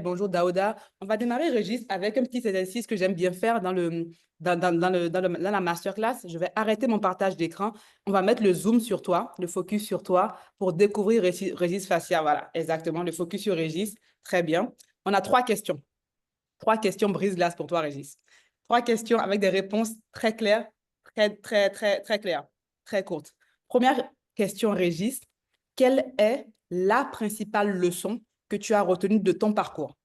Bonjour Daouda. On va démarrer, Régis, avec un petit exercice que j'aime bien faire dans la masterclass. Je vais arrêter mon partage d'écran. On va mettre le zoom sur toi, le focus sur toi pour découvrir Régis Facia. Voilà, exactement, le focus sur Régis. Très bien. On a trois questions. Trois questions brise-glace pour toi, Régis. Trois questions avec des réponses très claires, très claires, très courtes. Première question, Régis. Quelle est la principale leçon que tu as retenue de ton parcours?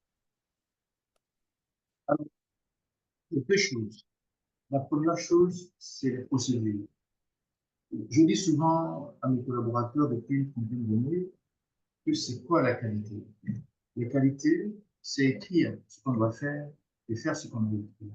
Alors, il y a deux choses. La première chose, c'est les procédures. Je dis souvent à mes collaborateurs depuis une trentaine d'années que c'est quoi la qualité? La qualité, c'est écrire ce qu'on doit faire et faire ce qu'on doit écrire.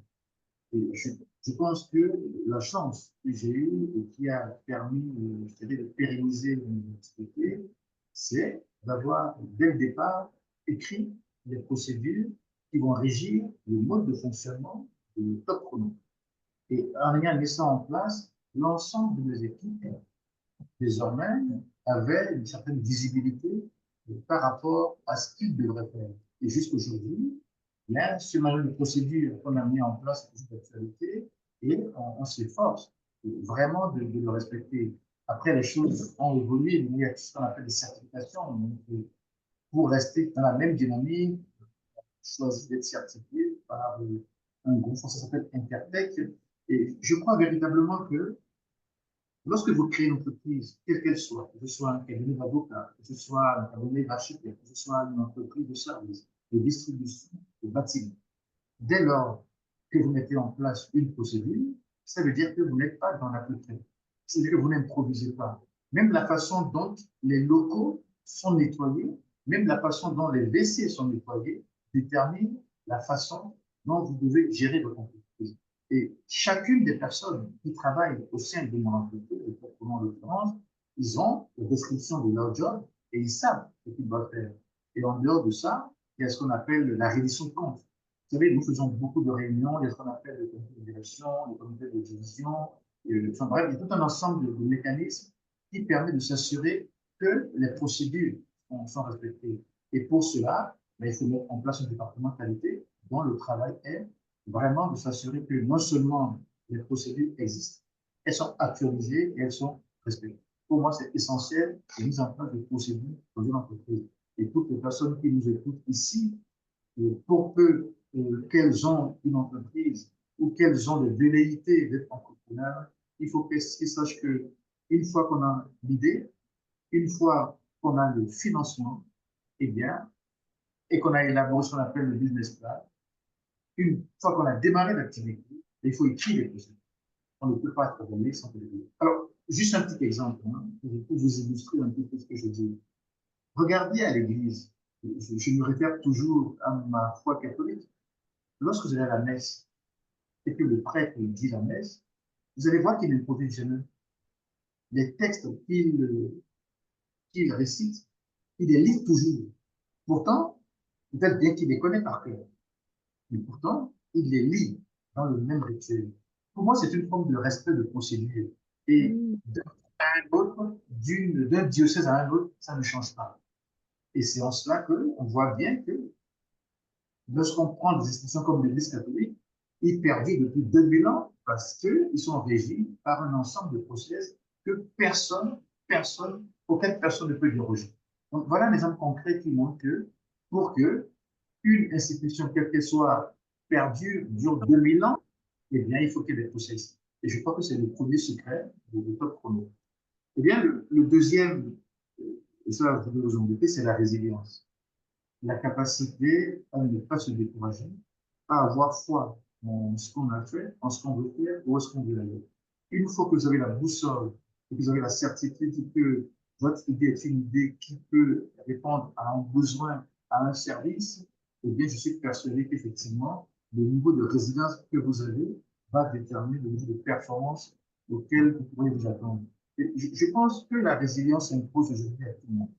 Et je pense que la chance que j'ai eue et qui a permis, je dirais, de pérenniser mon activité, c'est d'avoir, dès le départ, écrit les procédures qui vont régir le mode de fonctionnement de Top Chrono. Et en ayant mis ça en place, l'ensemble de nos équipes, désormais, avaient une certaine visibilité par rapport à ce qu'ils devraient faire. Et jusqu'aujourd'hui, là, ce manuel de procédure qu'on a mis en place est toujours d'actualité et on s'efforce vraiment de le respecter. Après, les choses ont évolué, mais il y a ce qu'on appelle des certifications. Donc, pour rester dans la même dynamique, choisi d'être certifié par un groupe, ça s'appelle Intertech. Et je crois véritablement que lorsque vous créez une entreprise, quelle qu'elle soit, que ce soit un cabinet d'avocat, que ce soit un cabinet d'architecte, que ce soit une entreprise de service, de distribution, de bâtiment, dès lors que vous mettez en place une procédure, ça veut dire que vous n'êtes pas dans la peu-près. C'est-à-dire que vous n'improvisez pas. Même la façon dont les locaux sont nettoyés, même la façon dont les WC sont nettoyés, détermine la façon dont vous devez gérer votre entreprise. Et chacune des personnes qui travaillent au sein de mon entreprise, en l'occurrence, ils ont la description de leur job et ils savent ce qu'ils doivent faire. Et en dehors de ça, il y a ce qu'on appelle la reddition de compte. Vous savez, nous faisons beaucoup de réunions, il y a ce qu'on appelle le comité de direction, le comité de division, enfin, bref, il y a tout un ensemble de mécanismes qui permet de s'assurer que les procédures sont respectées. Et pour cela, ben, il faut mettre en place un département de qualité dont le travail est vraiment de s'assurer que non seulement les procédures existent, elles sont actualisées et elles sont respectées. Pour moi, c'est essentiel la mise en place de procédures dans une entreprise. Et toutes les personnes qui nous écoutent ici, pour peu qu'elles ont une entreprise ou qu'elles ont des velléités d'être entrepreneurs, il faut qu'elles sachent que une fois qu'on a l'idée, une fois qu'on a le financement, eh bien, et qu'on a élaboré ce qu'on appelle le business plan, une fois qu'on a démarré l'activité, il faut écrire les procédures. On ne peut pas travailler sans les dire. Alors, juste un petit exemple hein, pour vous illustrer un peu ce que je dis. Regardez à l'église. Je me réfère toujours à ma foi catholique. Lorsque vous allez à la messe et que le prêtre dit la messe, vous allez voir qu'il n'improvise jamais. Les textes qu'il récite, il les lit toujours. Pourtant, peut-être bien qu'il les connaît par cœur, mais pourtant, il les lit dans le même rituel. Pour moi, c'est une forme de respect de procédure. Et Mm. d'un à un autre, d'un diocèse à un autre, ça ne change pas. Et c'est en cela qu'on voit bien que lorsqu'on prend des institutions comme l'Église catholique, ils perdurent depuis 2000 ans parce qu'ils sont régis par un ensemble de process que aucune personne ne peut déroger. Donc voilà un exemple concret qui montre que pour que une institution, quelle qu'elle soit, perdure, dure 2000 ans, eh bien, il faut qu'il y ait des process. Et je crois que c'est le premier secret de Top Chrono. Eh bien, le deuxième, et ça, je vais vous embêter, c'est la résilience, la capacité à ne pas se décourager, à avoir foi en ce qu'on a fait, en ce qu'on veut faire, où est-ce qu'on veut aller. Une fois que vous avez la boussole et que vous avez la certitude que votre idée est une idée qui peut répondre à un besoin, à un service, eh bien, je suis persuadé qu'effectivement, le niveau de résilience que vous avez va déterminer le niveau de performance auquel vous pourrez vous attendre. Et je pense que la résilience s'impose aujourd'hui à tout le monde,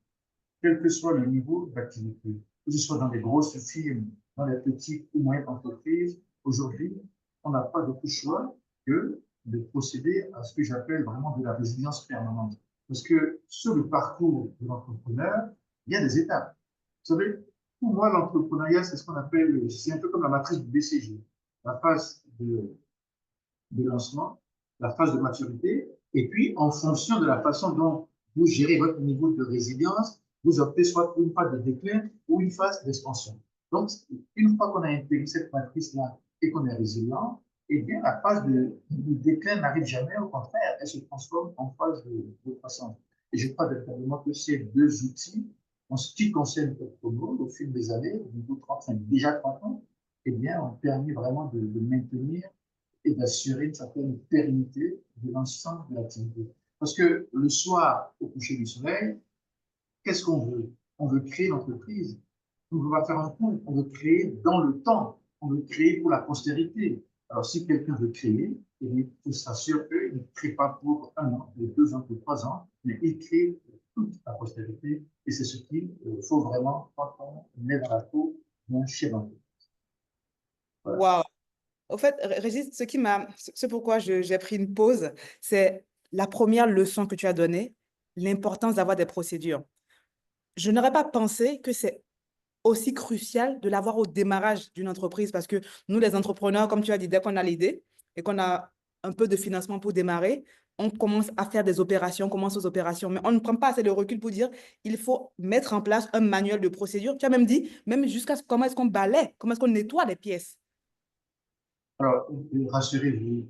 quel que soit le niveau d'activité, que ce soit dans les grosses firmes, dans les petites ou moyennes entreprises. Aujourd'hui, on n'a pas d'autre choix que de procéder à ce que j'appelle vraiment de la résilience permanente. Parce que sur le parcours de l'entrepreneur, il y a des étapes. Vous savez, Pour moi, l'entrepreneuriat, c'est ce qu'on appelle, c'est un peu comme la matrice du BCG. La phase de lancement, la phase de maturité, et puis en fonction de la façon dont vous gérez votre niveau de résilience, vous optez soit pour une phase de déclin ou une phase d'expansion. Donc, une fois qu'on a intégré cette matrice-là et qu'on est résilient, eh bien, la phase de déclin n'arrive jamais, au contraire, elle se transforme en phase de croissance. Et je crois véritablement que ces deux outils, en ce qui concerne le promo, au fil des années, au niveau 30, enfin, déjà 30 ans, eh bien, ont permis vraiment de maintenir et d'assurer une certaine pérennité de l'ensemble de l'activité. Parce que le soir, au coucher du soleil, qu'est-ce qu'on veut? On veut créer l'entreprise. On ne veut pas faire un compte, on veut créer dans le temps, on veut créer pour la postérité. Alors, si quelqu'un veut créer, il faut s'assurer qu'il ne crée pas pour 1 an, pour 2 ans, pour 3 ans, mais il crée pour toute la postérité. Et c'est ce qu'il faut vraiment quand on est dans la peau d'un chef d'entreprise. Voilà. Waouh! Au fait, Régis, ce pourquoi j'ai pris une pause, c'est la première leçon que tu as donnée, l'importance d'avoir des procédures. Je n'aurais pas pensé que c'est aussi crucial de l'avoir au démarrage d'une entreprise parce que nous, les entrepreneurs, comme tu as dit, dès qu'on a l'idée et qu'on a un peu de financement pour démarrer, on commence à faire des opérations, on commence aux opérations, mais on ne prend pas assez de recul pour dire il faut mettre en place un manuel de procédure. Tu as même dit, même jusqu'à comment est-ce qu'on balaie, comment est-ce qu'on nettoie les pièces. Alors, rassurez-vous,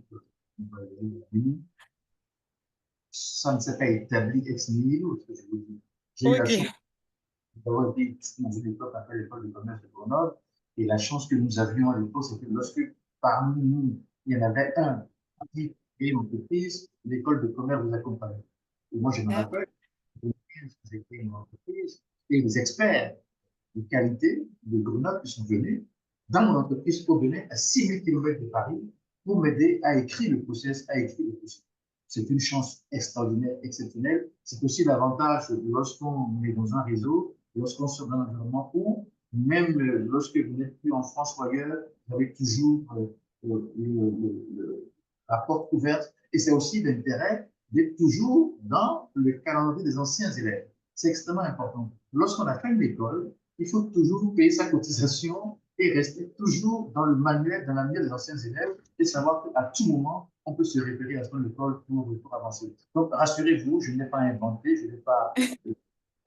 ça ne s'est pas établi ex nihilo, ce que je vous dis. J'ai eu la chance Ok. d'avoir été dans une époque après l'école de commerce de Grenoble, et la chance que nous avions à l'époque, c'est que lorsque parmi nous, il y en avait un qui créait une entreprise, l'école de commerce vous accompagnait. Et moi, je me Ah, rappelle, j'ai créé une entreprise, et les experts de qualité de Grenoble qui sont venus dans mon entreprise pour venir à 6 000 km de Paris pour m'aider à écrire le process, à écrire le process. C'est une chance extraordinaire, exceptionnelle. C'est aussi l'avantage lorsqu'on est dans un réseau, lorsqu'on se dans un environnement où, même lorsque vous n'êtes plus en France ou ailleurs, vous avez toujours la porte ouverte. Et c'est aussi l'intérêt d'être toujours dans le calendrier des anciens élèves. C'est extrêmement important. Lorsqu'on a fait une école, il faut toujours payer sa cotisation et rester toujours dans le manuel, dans la manuel des anciens élèves et savoir qu'à tout moment, on peut se référer à son école pour avancer. Donc, rassurez-vous, je n'ai pas inventé, je n'ai pas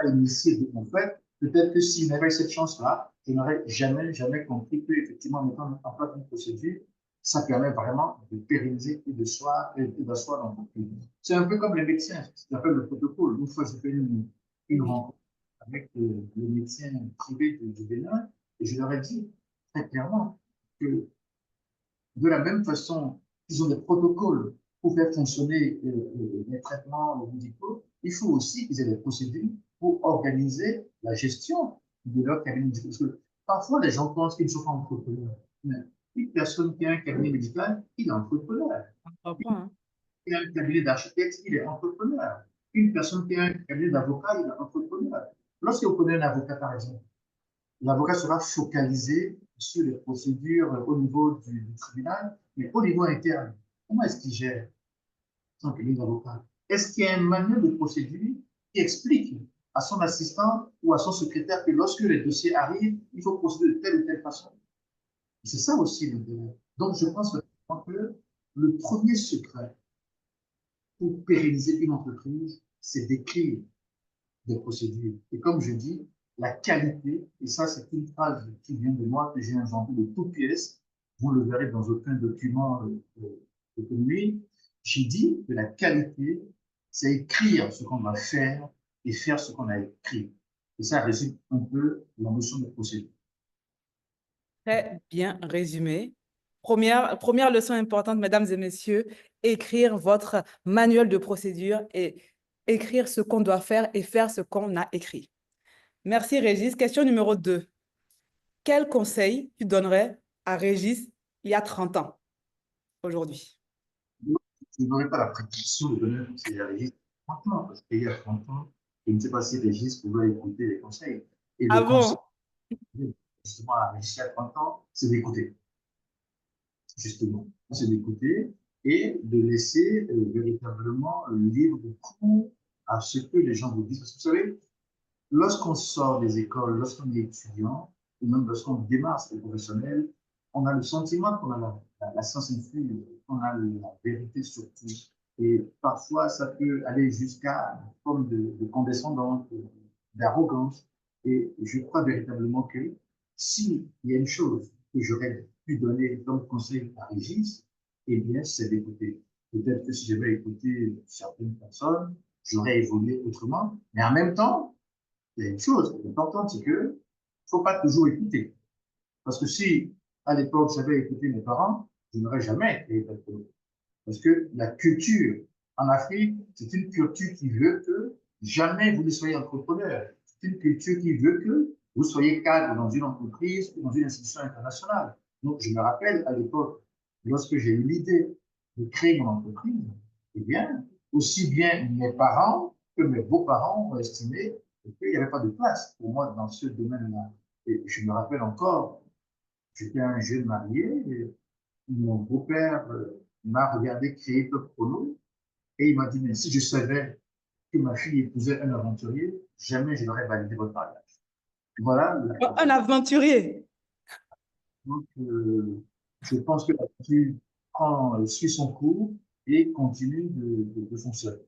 initié de mon fait. Peut-être que s'il n'avait cette chance-là, je n'aurais jamais, jamais compris qu'effectivement, en mettant en place une procédure, ça permet vraiment de pérenniser et d'asseoir l'entreprise. C'est un peu comme les médecins, ce qu'on appelle le protocole. Une fois, j'ai fait une oui. rencontre avec le médecin privé du Bénin et je leur ai dit très clairement que de la même façon qu'ils ont des protocoles pour faire fonctionner les traitements médicaux, il faut aussi qu'ils aient des procédures pour organiser la gestion de leur cabinet médical. Parce que parfois, les gens pensent qu'ils ne sont pas entrepreneurs. Mais une personne qui a un cabinet médical, il est entrepreneur. On comprend, hein. Qui a un cabinet d'architecte, il est entrepreneur. Une personne qui a un cabinet d'avocat, il est entrepreneur. Lorsque vous prenez un avocat, par exemple, l'avocat sera focalisé sur les procédures au niveau du tribunal, mais au niveau interne, comment est-ce qu'il gère son cabinet d'avocat? Est-ce qu'il y a un manuel de procédure qui explique à son assistant ou à son secrétaire que lorsque les dossiers arrivent, il faut procéder de telle ou telle façon? C'est ça aussi l'intérêt. Donc, je pense que le premier secret pour pérenniser une entreprise, c'est d'écrire des procédures. Et comme je dis, la qualité, et ça c'est une phrase qui vient de moi, que j'ai inventée de toutes pièces, vous ne le verrez dans aucun document économique, j'ai dit que la qualité, c'est écrire ce qu'on va faire et faire ce qu'on a écrit. Et ça résume un peu la notion de procédure. Très bien résumé. Première leçon importante, mesdames et messieurs, écrire votre manuel de procédure et écrire ce qu'on doit faire et faire ce qu'on a écrit. Merci Régis. Question numéro 2. Quel conseil tu donnerais à Régis il y a 30 ans aujourd'hui? Je n'aurais pas la prétention de donner un conseil à Régis 30 ans, parce qu'il y a 30 ans, je ne sais pas si Régis pouvait écouter les conseils. Et le Ah conseil, bon? justement, à Régis il y a 30 ans, c'est d'écouter. Justement, c'est d'écouter et de laisser véritablement le libre cours à ce que les gens vous disent. Parce que vous savez, lorsqu'on sort des écoles, lorsqu'on est étudiant, et même lorsqu'on démarre les professionnels, on a le sentiment qu'on a la science infuse, qu'on a la vérité sur tout. Et parfois, ça peut aller jusqu'à une forme de condescendance, d'arrogance. Et je crois véritablement que s'il y a une chose que j'aurais pu donner comme conseil à Régis, eh bien, c'est d'écouter. Peut-être que si j'avais écouté certaines personnes, j'aurais évolué autrement. Mais en même temps, il y a une chose importante, c'est que il ne faut pas toujours écouter. Parce que si, à l'époque, j'avais écouté mes parents, je n'aurais jamais été exactement. Parce que la culture en Afrique, c'est une culture qui veut que jamais vous ne soyez entrepreneur. C'est une culture qui veut que vous soyez cadre dans une entreprise ou dans une institution internationale. Donc, je me rappelle à l'époque, lorsque j'ai eu l'idée de créer mon entreprise, eh bien, aussi bien mes parents que mes beaux-parents ont estimé qu'il n'y avait pas de place pour moi dans ce domaine-là. Et je me rappelle encore, j'étais un jeune marié, et mon beau-père m'a regardé créer Top Chrono et il m'a dit, mais si je savais que ma fille épousait un aventurier, jamais je n'aurais validé votre mariage. Voilà. Oh, un aventurier. Donc, je pense que la nature suit son cours et continue de fonctionner.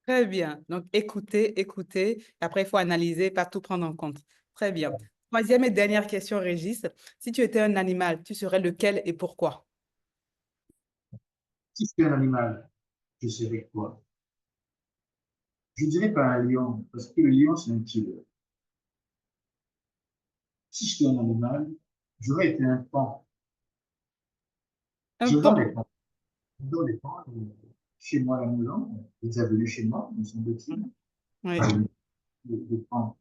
Très bien. Donc, écoutez, écoutez. Après, il faut analyser, pas tout prendre en compte. Très bien. Troisième et dernière question, Régis. Si tu étais un animal, tu serais lequel et pourquoi? Si c'était un animal, je serais quoi? Je dirais pas un lion, parce que le lion, c'est un killer. Si j'étais un animal, j'aurais été un pan. Un J'adore les pan. pans. J'adore les pans. Chez moi, à la maison, vous avez venus chez moi, nous sommes petits, Oui. le pan.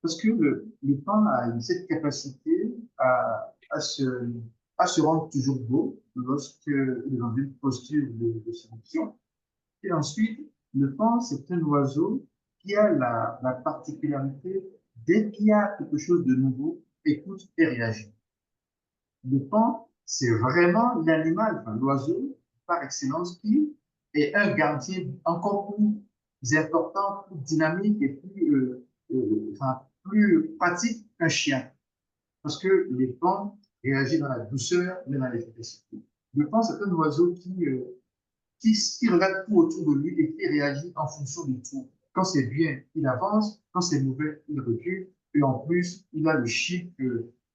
Parce que le pan a cette capacité à se rendre toujours beau lorsqu'il est dans une posture de séduction. Et ensuite, le pan, c'est un oiseau qui a la particularité, dès qu'il y a quelque chose de nouveau, écoute et réagit. Le pan, c'est vraiment l'animal, enfin, l'oiseau par excellence qui est un gardien encore plus important, plus dynamique et enfin, plus pratique qu'un chien. Parce que les pans réagissent dans la douceur, mais dans l'efficacité. Le pan, c'est un oiseau qui regarde tout autour de lui et qui réagit en fonction de tout. Quand c'est bien, il avance. Quand c'est mauvais, il recule. Et en plus, il a le chic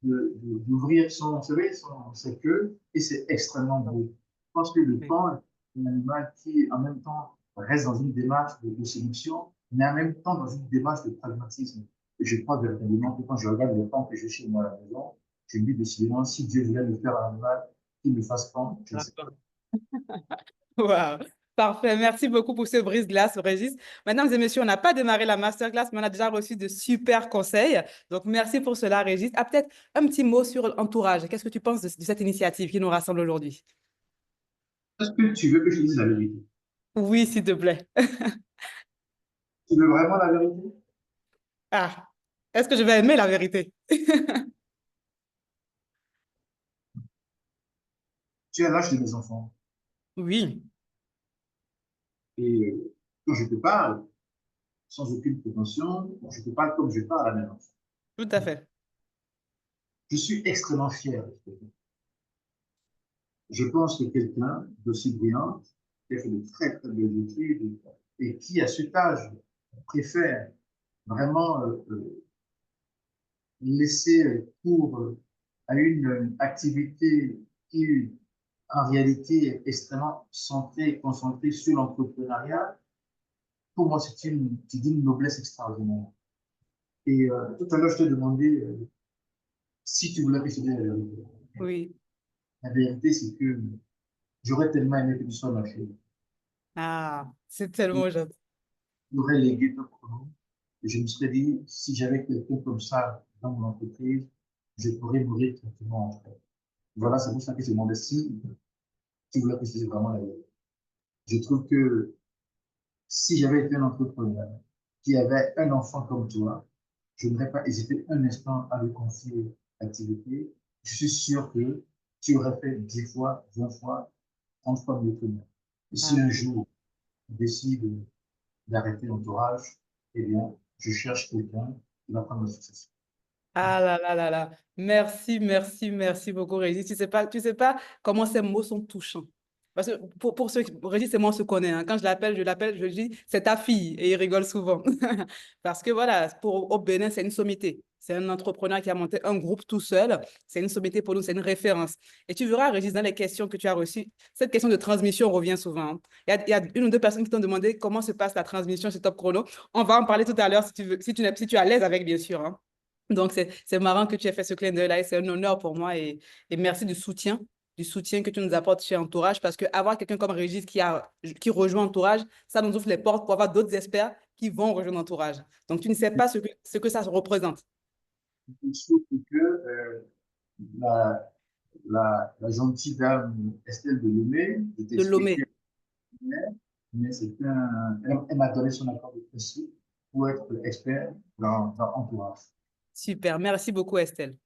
d'ouvrir sa queue et c'est extrêmement beau. Je pense que le Oui. pan est un animal qui, en même temps, reste dans une démarche séduction, mais en même temps dans une démarche de pragmatisme. Et je crois véritablement que quand je regarde les pans que j'ai chez moi à la maison, je me dis décidément, si Dieu voulait me faire un animal, qu'il me fasse pan, je ne sais pas. Wow. Parfait. Merci beaucoup pour ce brise-glace, Régis. Mesdames et messieurs, on n'a pas démarré la masterclass, mais on a déjà reçu de super conseils. Donc, merci pour cela, Régis. Ah, peut-être un petit mot sur l'entourage. Qu'est-ce que tu penses de cette initiative qui nous rassemble aujourd'hui? Est-ce que tu veux que je te dise la vérité? Oui, s'il te plaît. Tu veux vraiment la vérité? Ah, est-ce que je vais aimer la vérité? Tu as l'âge de mes enfants. Oui, Et quand je te parle, sans aucune prétention, je te parle comme je parle à mes enfants. tout à fait. Je suis extrêmement fier de ce que je fais. Je pense que quelqu'un d'aussi brillant, qui a fait de très très belles études et qui, à cet âge, préfère vraiment laisser cours à une activité qui, en réalité, est extrêmement centrée et concentrée sur l'entrepreneuriat, pour moi, c'est d'une noblesse extraordinaire. Et tout à l'heure, je t'ai demandé si tu voulais que je te dise la vérité. Oui. La vérité, c'est que j'aurais tellement aimé que tu sois ma fille. Ah, c'est tellement gentil. J'aurais légué ton pronom. Et je me serais dit, si j'avais quelqu'un comme ça dans mon entreprise, je pourrais mourir tranquillement en fait. Voilà, c'est pour ça que je demandais si tu voulais que je te dise vraiment la vérité. Je trouve que si j'avais été un entrepreneur qui avait un enfant comme toi, je n'aurais pas hésité un instant à lui confier l'activité. Je suis sûr que tu aurais fait 10 fois, 20 fois, 30 fois mieux que moi. Et si Ah, un jour tu décides d'arrêter l'entourage, eh bien, je cherche quelqu'un qui va prendre la succession. Ah là là là là. Merci, merci, merci beaucoup, Régis. Tu sais pas comment ces mots sont touchants. Parce que pour ceux qui... Régis et moi, on se connaît, hein. Quand je l'appelle, je dis, c'est ta fille. Et il rigole souvent. Parce que voilà, au Bénin, c'est une sommité. C'est un entrepreneur qui a monté un groupe tout seul. C'est une sommité pour nous, c'est une référence. Et tu verras, Régis, dans les questions que tu as reçues, cette question de transmission revient souvent, hein. Il y a une ou deux personnes qui t'ont demandé comment se passe la transmission chez Top Chrono. On va en parler tout à l'heure si tu veux, si tu es à l'aise avec, bien sûr, hein. Donc, c'est marrant que tu aies fait ce clin d'œil-là et c'est un honneur pour moi et merci du soutien que tu nous apportes chez Entourage parce qu'avoir quelqu'un comme Régis qui rejoint Entourage, ça nous ouvre les portes pour avoir d'autres experts qui vont rejoindre Entourage. Donc, tu ne sais pas ce que ça représente. Il se trouve que la, la gentille dame Estelle Delemay, je De t'expliquais, Lomé. mais elle m'a donné son accord de principe pour être expert dans Entourage. Super. Merci beaucoup, Estelle.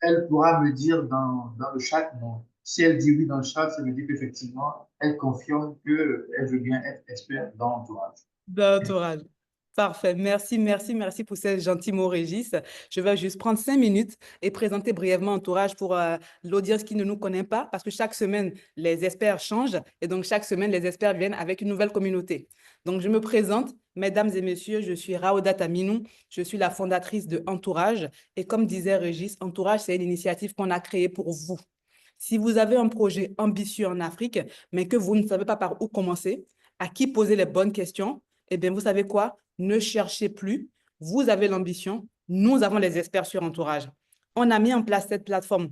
Elle pourra me dire dans le chat, non. Si elle dit oui dans le chat, ça veut dire qu'effectivement, elle confirme qu'elle veut bien être experte dans Entourage. D'entourage. Parfait. Merci, merci, merci pour ces gentils mots, Régis. Je vais juste prendre 5 minutes et présenter brièvement Entourage pour l'audience qui ne nous connaît pas, parce que chaque semaine, les experts changent et donc chaque semaine, les experts viennent avec une nouvelle communauté. Donc, je me présente, mesdames et messieurs, je suis Raouda Taminou, je suis la fondatrice de Entourage et comme disait Régis, Entourage, c'est une initiative qu'on a créée pour vous. Si vous avez un projet ambitieux en Afrique, mais que vous ne savez pas par où commencer, à qui poser les bonnes questions, eh bien, vous savez quoi? Ne cherchez plus. Vous avez l'ambition. Nous avons les experts sur Entourage. On a mis en place cette plateforme,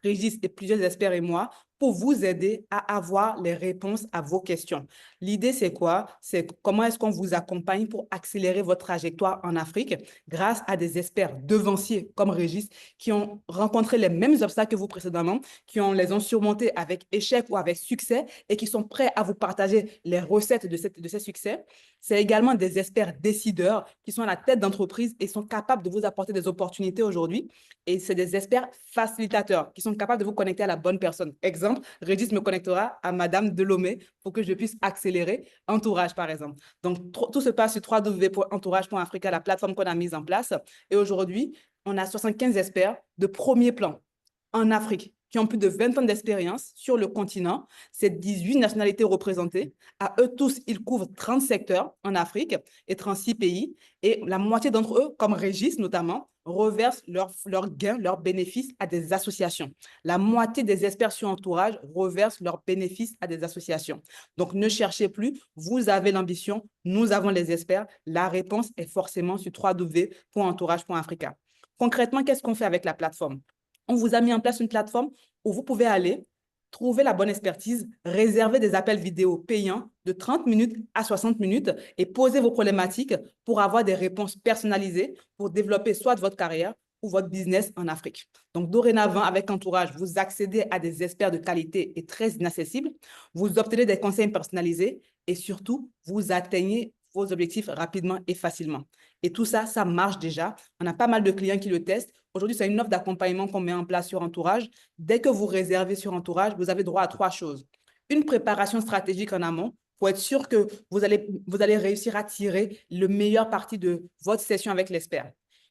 Régis et plusieurs experts et moi, pour vous aider à avoir les réponses à vos questions. L'idée, c'est quoi? C'est comment est-ce qu'on vous accompagne pour accélérer votre trajectoire en Afrique grâce à des experts devanciers comme Régis qui ont rencontré les mêmes obstacles que vous précédemment, les ont surmontés avec échec ou avec succès et qui sont prêts à vous partager les recettes de ces succès. C'est également des experts décideurs qui sont à la tête d'entreprise et sont capables de vous apporter des opportunités aujourd'hui. Et c'est des experts facilitateurs qui sont capables de vous connecter à la bonne personne. Exemple, Régis me connectera à Madame Delomé pour que je puisse accélérer Entourage, par exemple. Donc, tout se passe sur www.entourage.africa, la plateforme qu'on a mise en place. Et aujourd'hui, on a 75 experts de premier plan en Afrique qui ont plus de 20 ans d'expérience sur le continent. C'est 18 nationalités représentées. À eux tous, ils couvrent 30 secteurs en Afrique et 36 pays. Et la moitié d'entre eux, comme Régis notamment, reversent leurs gains, leurs bénéfices à des associations. La moitié des experts sur Entourage reversent leurs bénéfices à des associations. Donc, ne cherchez plus. Vous avez l'ambition. Nous avons les experts. La réponse est forcément sur www.entourage.africa. Concrètement, qu'est-ce qu'on fait avec la plateforme? On vous a mis en place une plateforme où vous pouvez aller trouver la bonne expertise, réserver des appels vidéo payants de 30 minutes à 60 minutes et poser vos problématiques pour avoir des réponses personnalisées pour développer soit votre carrière ou votre business en Afrique. Donc, dorénavant, avec Entourage, vous accédez à des experts de qualité et très inaccessibles, vous obtenez des conseils personnalisés et surtout, vous atteignez vos objectifs rapidement et facilement. Et tout ça, ça marche déjà. On a pas mal de clients qui le testent. Aujourd'hui, c'est une offre d'accompagnement qu'on met en place sur Entourage. Dès que vous réservez sur Entourage, vous avez droit à 3 choses. Une préparation stratégique en amont pour être sûr que vous allez réussir à tirer le meilleur parti de votre session avec l'expert.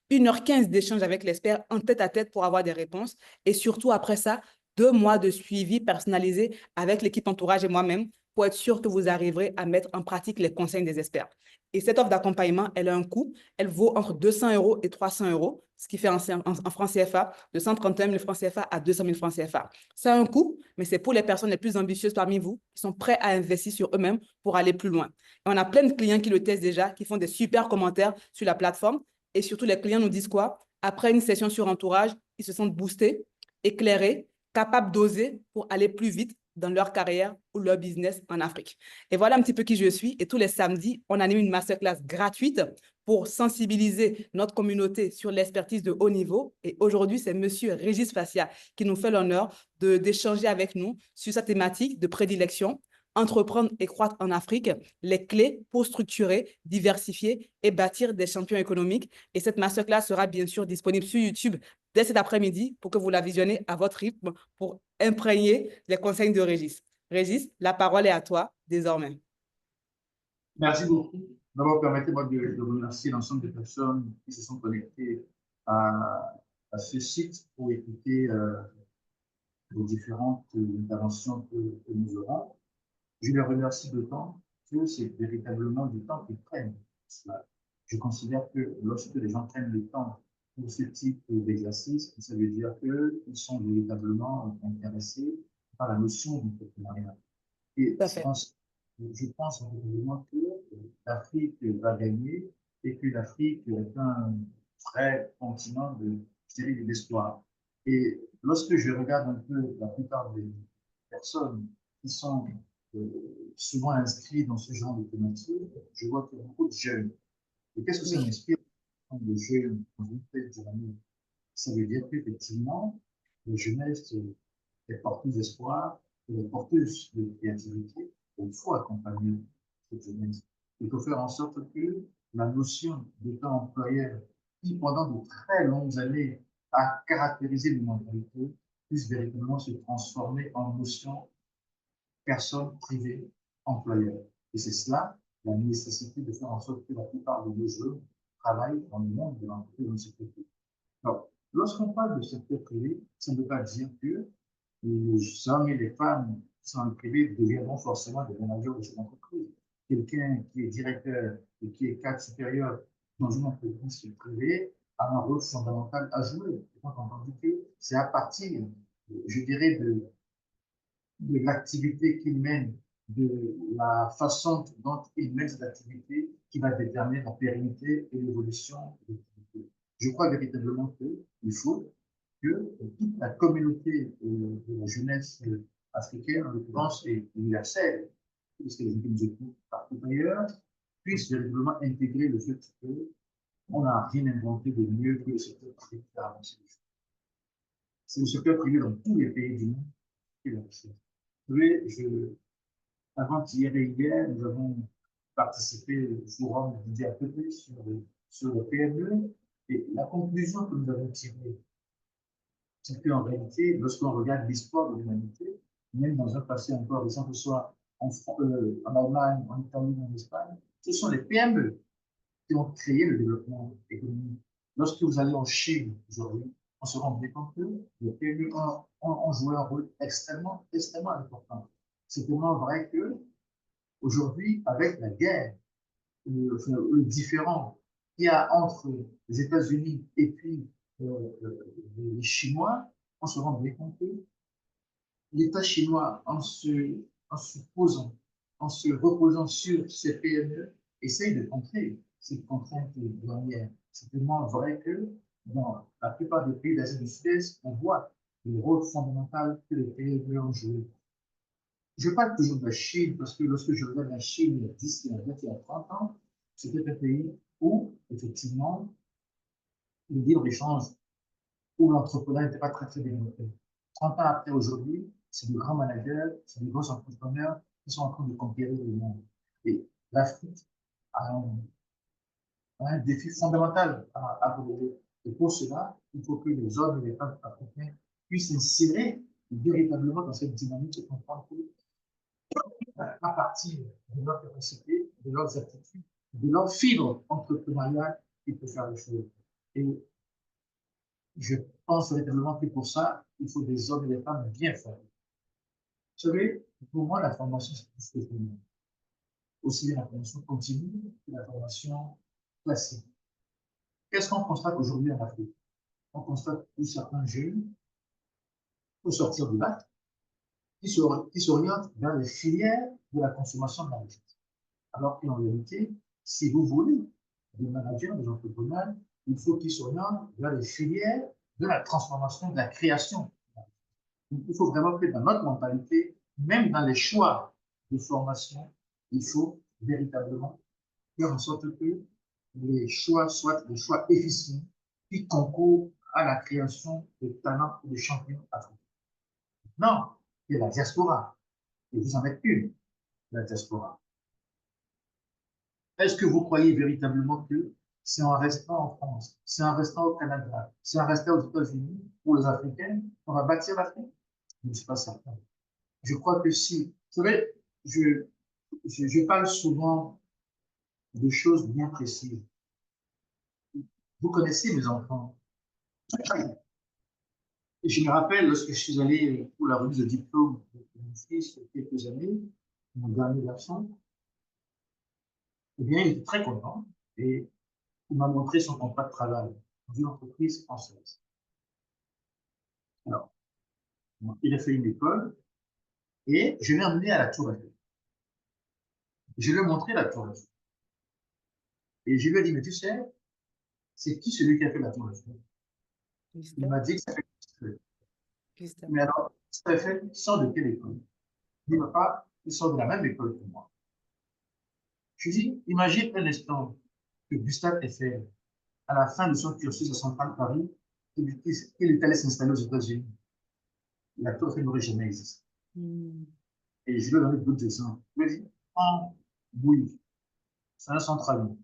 1h15 d'échange avec l'expert en tête à tête pour avoir des réponses. Et surtout, après ça, 2 mois de suivi personnalisé avec l'équipe Entourage et moi-même pour être sûr que vous arriverez à mettre en pratique les conseils des experts. Et cette offre d'accompagnement, elle a un coût. Elle vaut entre 200 € et 300 €, ce qui fait en francs CFA de 131 000 francs CFA à 200 000 francs CFA. Ça a un coût, mais c'est pour les personnes les plus ambitieuses parmi vous qui sont prêts à investir sur eux-mêmes pour aller plus loin. Et on a plein de clients qui le testent déjà, qui font des super commentaires sur la plateforme. Et surtout, les clients nous disent quoi? Après une session sur Entourage, ils se sentent boostés, éclairés, capables d'oser pour aller plus vite dans leur carrière ou leur business en Afrique. Et voilà un petit peu qui je suis. Et tous les samedis, on anime une masterclass gratuite pour sensibiliser notre communauté sur l'expertise de haut niveau. Et aujourd'hui, c'est Monsieur Régis Fassia qui nous fait l'honneur d'échanger avec nous sur sa thématique de prédilection, entreprendre et croître en Afrique, les clés pour structurer, diversifier et bâtir des champions économiques. Et cette masterclass sera bien sûr disponible sur YouTube dès cet après-midi pour que vous la visionnez à votre rythme pour imprégner les conseils de Régis. Régis, la parole est à toi désormais. Merci beaucoup. D'abord, permettez-moi de remercier l'ensemble des personnes qui se sont connectées à ce site pour écouter les différentes interventions que nous aurons. Je les remercie d'autant que c'est véritablement du temps qu'ils prennent. Je considère que lorsque les gens prennent le temps pour ce type d'exercice, ça veut dire qu'ils sont véritablement intéressés par la notion d'entrepreneuriat. Et Tout à c'est fait. je pense vraiment que l'Afrique va gagner et que l'Afrique est un vrai continent de, je dirais, d'espoir. Et lorsque je regarde un peu la plupart des personnes qui sont souvent inscrites dans ce genre de thématique, je vois qu'il y a beaucoup de jeunes. Et qu'est-ce que ça Oui, m'inspire de jeunes dans une telle journée? Ça veut dire qu'effectivement, la jeunesse est porteuse d'espoir, elle est porteuse de créativité. Il faut accompagner cette jeunesse. Il faut faire en sorte que la notion d'état employeur, qui pendant de très longues années a caractérisé les mentalités, puisse véritablement se transformer en notion personne privée employeur. Et c'est cela, la nécessité de faire en sorte que la plupart de nos jeunes travaillent dans le monde de l'entreprise, dans le secteur privé. Alors, lorsqu'on parle de secteur privé, ça ne veut pas dire que les hommes et les femmes qui sont en privé deviendront forcément des managers de cette entreprise. Quelqu'un qui est directeur et qui est cadre supérieur dans une entreprise privée a un rôle fondamental à jouer. Donc, on dit que c'est à partir, je dirais, de l'activité qu'il mène, de la façon dont il mène cette activité qui va déterminer la pérennité et l'évolution de l'activité. Je crois véritablement qu'il faut que toute la communauté de la jeunesse africaine, en l'occurrence, et universelle, puisque les gens qui nous écoutent partout ailleurs, puissent véritablement intégrer le fait qu'on n'a rien inventé de mieux que le secteur privé qui a avancé. C'est le secteur privé dans tous les pays du monde qui est lancé. Avant-hier et hier, nous avons participé au forum d'IDEA PP sur le PME et la conclusion que nous avons tirée, c'est qu'en réalité, lorsqu'on regarde l'histoire de l'humanité, même dans un passé encore récent, que ce soit en Allemagne, en Italie, en Espagne, ce sont les PME qui ont créé le développement économique. Lorsque vous allez en Chine aujourd'hui, on se rend compte que les PME ont joué un rôle extrêmement important. C'est tellement vrai que aujourd'hui, avec la guerre, le différent qu'il y a entre les États-Unis et puis les Chinois, on se rend bien compte que l'État chinois, en se posant, en se reposant sur ses PME, essaye de contrer ces contraintes douanières. C'est tellement vrai que dans la plupart des pays d'Asie du Sud-Est, on voit le rôle fondamental que les PME ont joué. Je parle toujours de la Chine parce que lorsque je regarde la Chine il y a 10, il y a 20, il y a 30 ans, c'était un pays où, effectivement, le libre-échange, où l'entrepreneuriat n'était pas très développé. 30 ans après aujourd'hui, c'est de grands managers, c'est de gros entrepreneurs qui sont en train de conquérir le monde. Et l'Afrique a un défi fondamental à relever. Et pour cela, il faut que les hommes et les femmes africains puissent s'insérer véritablement dans cette dynamique et comprendre que à partir de leur capacité, de leurs aptitudes, de leur fibre entrepreneuriale, ils peuvent faire les choses. Et je pense véritablement que pour ça, il faut des hommes et des femmes bien formés. Vous savez, pour moi, la formation, c'est plus que tout. Aussi bien la formation continue que la formation classique. Qu'est-ce qu'on constate aujourd'hui en Afrique? On constate que certains jeunes, au sortir du bac, qui s'orientent vers les filières de la consommation de la richesse. Alors qu'en réalité, si vous voulez des managers, des entrepreneurs, il faut qu'ils s'orientent vers les filières de la transformation, de la création. Donc, il faut vraiment que dans notre mentalité, même dans les choix de formation, il faut véritablement faire en sorte que les choix soient des choix efficients qui concourent à la création de talents et de champions africains. Non, il y a la diaspora, et vous en êtes une, la diaspora. Est-ce que vous croyez véritablement que c'est en restant en France, c'est en restant au Canada, c'est en restant aux États-Unis pour les Africains qu'on va bâtir l'Afrique? Je ne suis pas certain. Je crois que si. Vous savez, je parle souvent de choses bien précises. Vous connaissez mes enfants. Et je me rappelle, lorsque je suis allé pour la remise de diplôme de mon fils il y a quelques années, mon dernier garçon, eh bien, il était très content et il m'a montré son contrat de travail dans une entreprise française. Alors, il a fait une école et je l'ai emmené à la Tour Eiffel. Je lui ai montré la Tour Eiffel. Et je lui ai dit, mais tu sais, c'est qui celui qui a fait la Tour Eiffel? Il Mystère, m'a dit que ça fait mystère. mais alors, ça fait sort de quelle école? Il dit, papa, il sort de la même école que moi. Je lui dis, imagine un instant que Gustave Eiffel, à la fin de son cursus à Central Paris, il est allé s'installer aux États-Unis. La Tour Eiffel n'aurait jamais existé. Hmm. Et je lui ai donné d'autres exemples. Je lui ai dit, prends Bouygues, c'est un central.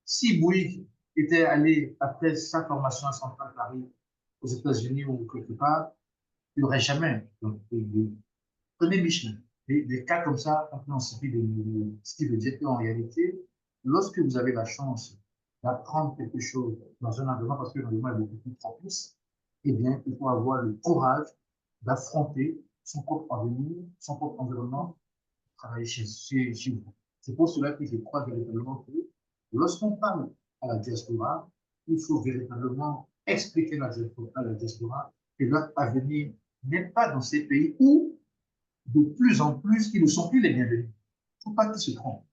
Si Bouygues était allé, après sa formation à Central Paris, aux États-Unis ou quelque part, il n'y aurait jamais. Donc, prenez Michelin. Des cas comme ça, on peut en citer ce qui veut dire qu'en réalité, lorsque vous avez la chance d'apprendre quelque chose dans un environnement, parce que l'environnement est beaucoup plus propice, eh bien, il faut avoir le courage d'affronter son propre avenir, son propre environnement, travailler chez vous. C'est pour cela que je crois véritablement que lorsqu'on parle à la diaspora, il faut véritablement expliquer à la diaspora que leur avenir n'est pas dans ces pays où de plus en plus, ils ne sont plus les bienvenus. Il ne faut pas qu'ils se trompent.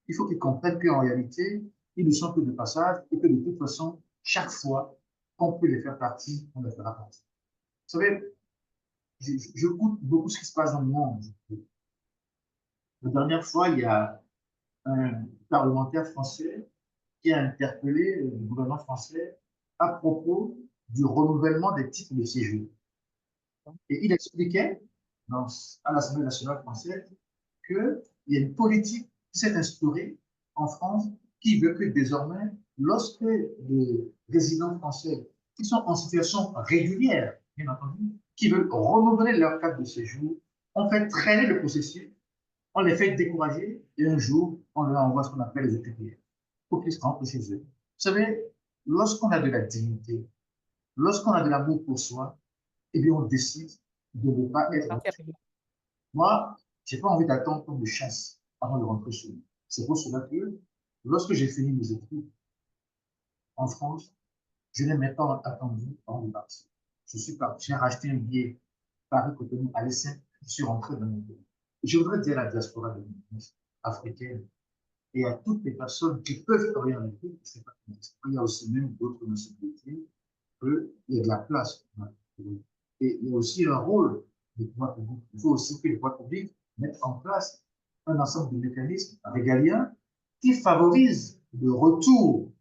Il faut qu'ils comprennent qu'en réalité, ils ne sont que de passage et que de toute façon, chaque fois qu'on peut les faire partie, on les fera partie. Vous savez, je goûte beaucoup ce qui se passe dans le monde. La dernière fois, il y a un parlementaire français qui a interpellé le gouvernement français à propos du renouvellement des titres de séjour. Et il expliquait à l'Assemblée nationale française qu'il y a une politique qui s'est instaurée en France qui veut que désormais, lorsque les résidents français qui sont en situation régulière, bien entendu, qui veulent renouveler leur carte de séjour, on fait traîner le processus, on les fait décourager et un jour, on leur envoie ce qu'on appelle les EPPR pour qu'ils rentrent chez eux. Vous savez, lorsqu'on a de la dignité, lorsqu'on a de l'amour pour soi, eh bien, on décide de ne pas être. Moi, je n'ai pas envie d'attendre qu'on me chasse avant de rentrer chez moi. C'est pour cela que, lorsque j'ai fini mes études en France, je n'ai même pas attendu avant de partir. Je suis parti, j'ai racheté un billet Paris-Cotonou à l'essai, je suis rentré dans mon pays. Je voudrais dire à la diaspora africaine et à toutes les personnes qui peuvent travailler en Afrique, il y a aussi même d'autres nationalités, qu'il y a de la place. Et il y a aussi un rôle des pouvoirs publics. Il faut aussi que les pouvoirs publics mettent en place un ensemble de mécanismes régaliens qui favorisent le retour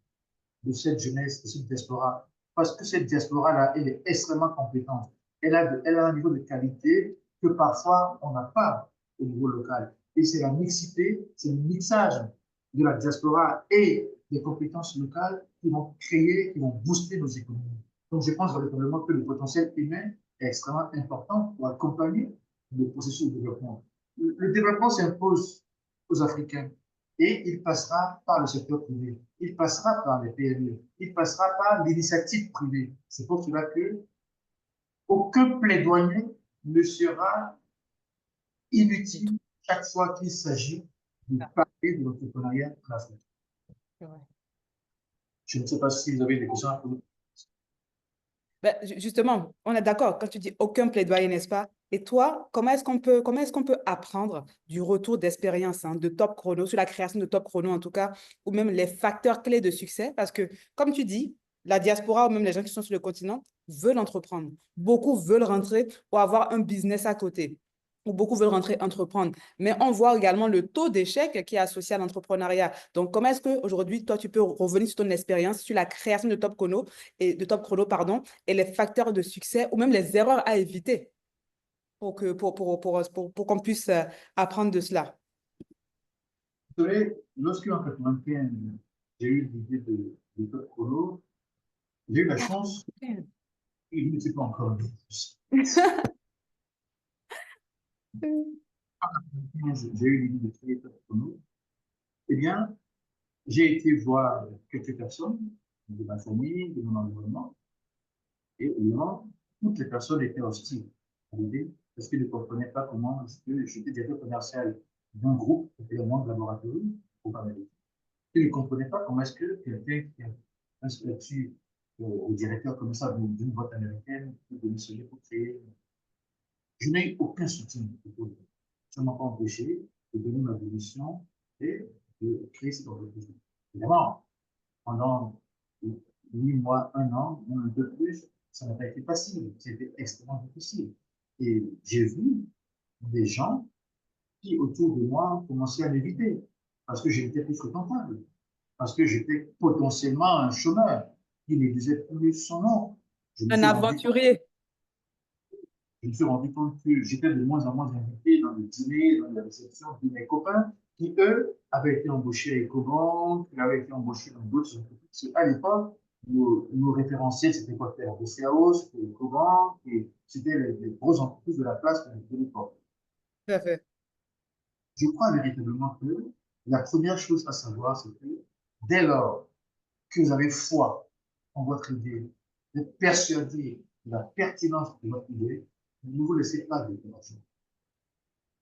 de cette jeunesse, de cette diaspora, parce que cette diaspora-là, elle est extrêmement compétente. Elle a un niveau de qualité que parfois on n'a pas au niveau local. Et c'est la mixité, c'est le mixage de la diaspora et des compétences locales qui vont créer, qui vont booster nos économies. Donc je pense véritablement que le potentiel humain est extrêmement important pour accompagner le processus de développement. Le développement s'impose aux Africains et il passera par le secteur privé, il passera par les PME, il passera par l'initiative privée. C'est pour cela que aucun plaidoyer ne sera inutile chaque fois qu'il s'agit de parler de l'entrepreneuriat en Afrique. Je ne sais pas si vous avez des questions à poser. Ben, justement, on est d'accord quand tu dis aucun plaidoyer, n'est-ce pas? Et toi, comment est-ce qu'on peut apprendre du retour d'expérience de Top Chrono, sur la création de Top Chrono en tout cas, ou même les facteurs clés de succès? Parce que, comme tu dis, la diaspora ou même les gens qui sont sur le continent veulent entreprendre. Beaucoup veulent rentrer ou avoir un business à côté. Ou beaucoup veulent rentrer entreprendre. Mais on voit également le taux d'échec qui est associé à l'entrepreneuriat. Donc, comment est-ce qu'aujourd'hui, toi, tu peux revenir sur ton expérience, sur la création de Top Chrono, pardon, et les facteurs de succès ou même les erreurs à éviter pour qu'on puisse apprendre de cela. Vous savez, lorsque en 95, j'ai eu l'idée de Top Chrono, j'ai eu la chance, il n'était pas encore né. J'ai eu l'idée de créer Top Chrono. Eh bien, j'ai été voir quelques personnes de ma famille, de mon environnement, Et évidemment, toutes les personnes étaient hostiles à l'idée parce qu'ils ne comprenaient pas comment est-ce que j'étais directeur commercial d'un groupe, qui était le monde laboratoire, groupe américain. Ils ne comprenaient pas comment est-ce que quelqu'un qui a un statut au directeur commercial d'une boîte américaine peut démissionner pour créer. Je n'ai eu aucun soutien. Ça ne m'a pas empêché de donner ma démission et de créer cette entreprise. Évidemment, pendant 8 mois, un an, ou un peu plus, ça n'a pas été facile. C'était extrêmement difficile. Et j'ai vu des gens qui, autour de moi, commençaient à m'éviter parce que j'étais plus fréquentable, parce que j'étais potentiellement un chômeur qui ne disait plus son nom. Je me Un suis rendu compte aventurier. je me suis rendu compte que j'étais de moins en moins invité dans les dîners, dans les réceptions de mes copains qui, eux, avaient été embauchés à Ecobank, qui avaient été embauchés dans d'autres entreprises. À l'époque, nos référentiels, c'était quoi? C'était RBCAO, c'était Ecobank, et c'était les grosses entreprises de la place de l'époque. Tout à fait. Je crois véritablement que la première chose à savoir, c'est que dès lors que vous avez foi en votre idée, d'être persuadé de la pertinence de votre idée, ne vous laissez pas décourager.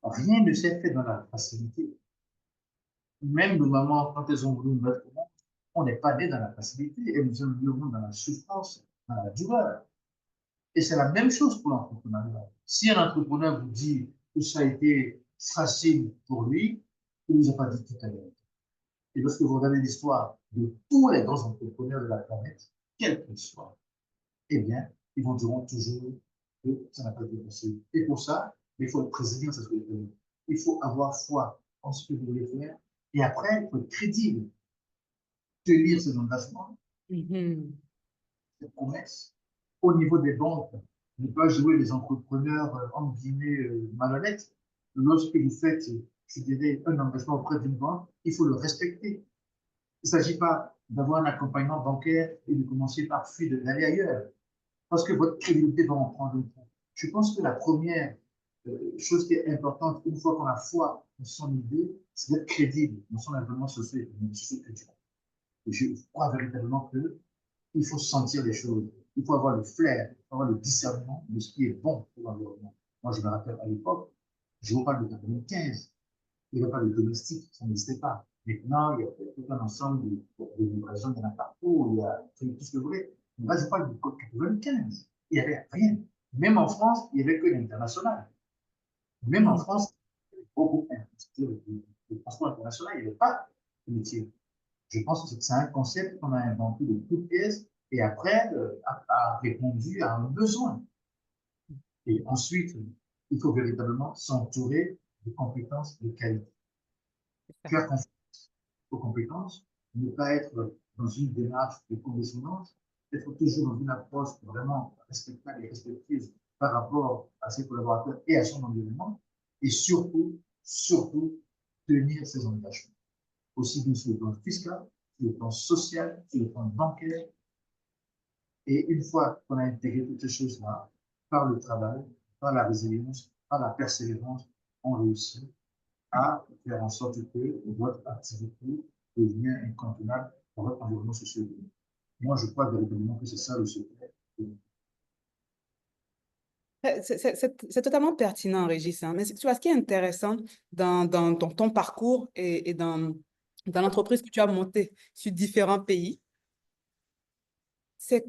Rien ne s'est fait dans la facilité. Même nos mamans, quand elles ont voulu nous mettre au monde, on n'est pas né dans la facilité, elles nous ont mis au monde dans la souffrance, dans la douleur. Et c'est la même chose pour l'entrepreneuriat. Si un entrepreneur vous dit que ça a été facile pour lui, il ne vous a pas dit tout à l'heure. Et lorsque vous regardez l'histoire de tous les grands entrepreneurs de la planète, quels qu'ils soient, eh bien, ils vous diront toujours que ça n'a pas été possible. Et pour ça, il faut être président, c'est ce que je dis. Il faut avoir foi en ce que vous voulez faire. Et après, il faut être crédible, tenir ses engagements, Mhm. ses promesses. Au niveau des banques, ne pas jouer les entrepreneurs, entre guillemets, malhonnêtes. Lorsque vous faites, je dirais, un engagement auprès d'une banque, il faut le respecter. Il ne s'agit pas d'avoir un accompagnement bancaire et de commencer par fuir, d'aller ailleurs, parce que votre crédibilité va en prendre un coup. Je pense que la première chose qui est importante, une fois qu'on a foi en son idée, c'est d'être crédible dans son environnement socio-économique, socio-culturel. Et je crois véritablement qu'il faut sentir les choses. Il faut avoir le flair, il faut avoir le discernement de ce qui est bon pour l'environnement. Moi, je me rappelle à l'époque, je vous parle de 95, il n'y avait pas de domestique, ça n'existait pas. Maintenant, il y a tout un ensemble de livraisons, il y en a partout, il y a tout ce que vous voulez. Mais là, je parle du code 95. Il n'y avait rien. Même en France, il n'y avait que l'international. Même en Mhm. France, il y avait beaucoup de transport international, il n'y avait pas de métier. Je pense que c'est un concept qu'on a inventé de toutes pièces et après a répondu à un besoin. Et ensuite, il faut véritablement s'entourer de compétences de qualité. C'est ça. Faire confiance aux compétences, ne pas être dans une démarche de condescendance, être toujours dans une approche vraiment respectable et respectueuse par rapport à ses collaborateurs et à son environnement, et surtout, tenir ses engagements, aussi bien sur le plan fiscal, sur le plan social, sur le plan bancaire. Et une fois qu'on a intégré toutes ces choses-là, par le travail, par la résilience, par la persévérance, on réussit à faire en sorte que votre activité devient incontournable dans votre environnement socio-économique. Moi, je crois véritablement que c'est ça le secret. C'est totalement pertinent, Régis, hein. Mais tu vois, ce qui est intéressant dans ton parcours et dans l'entreprise que tu as montée sur différents pays, c'est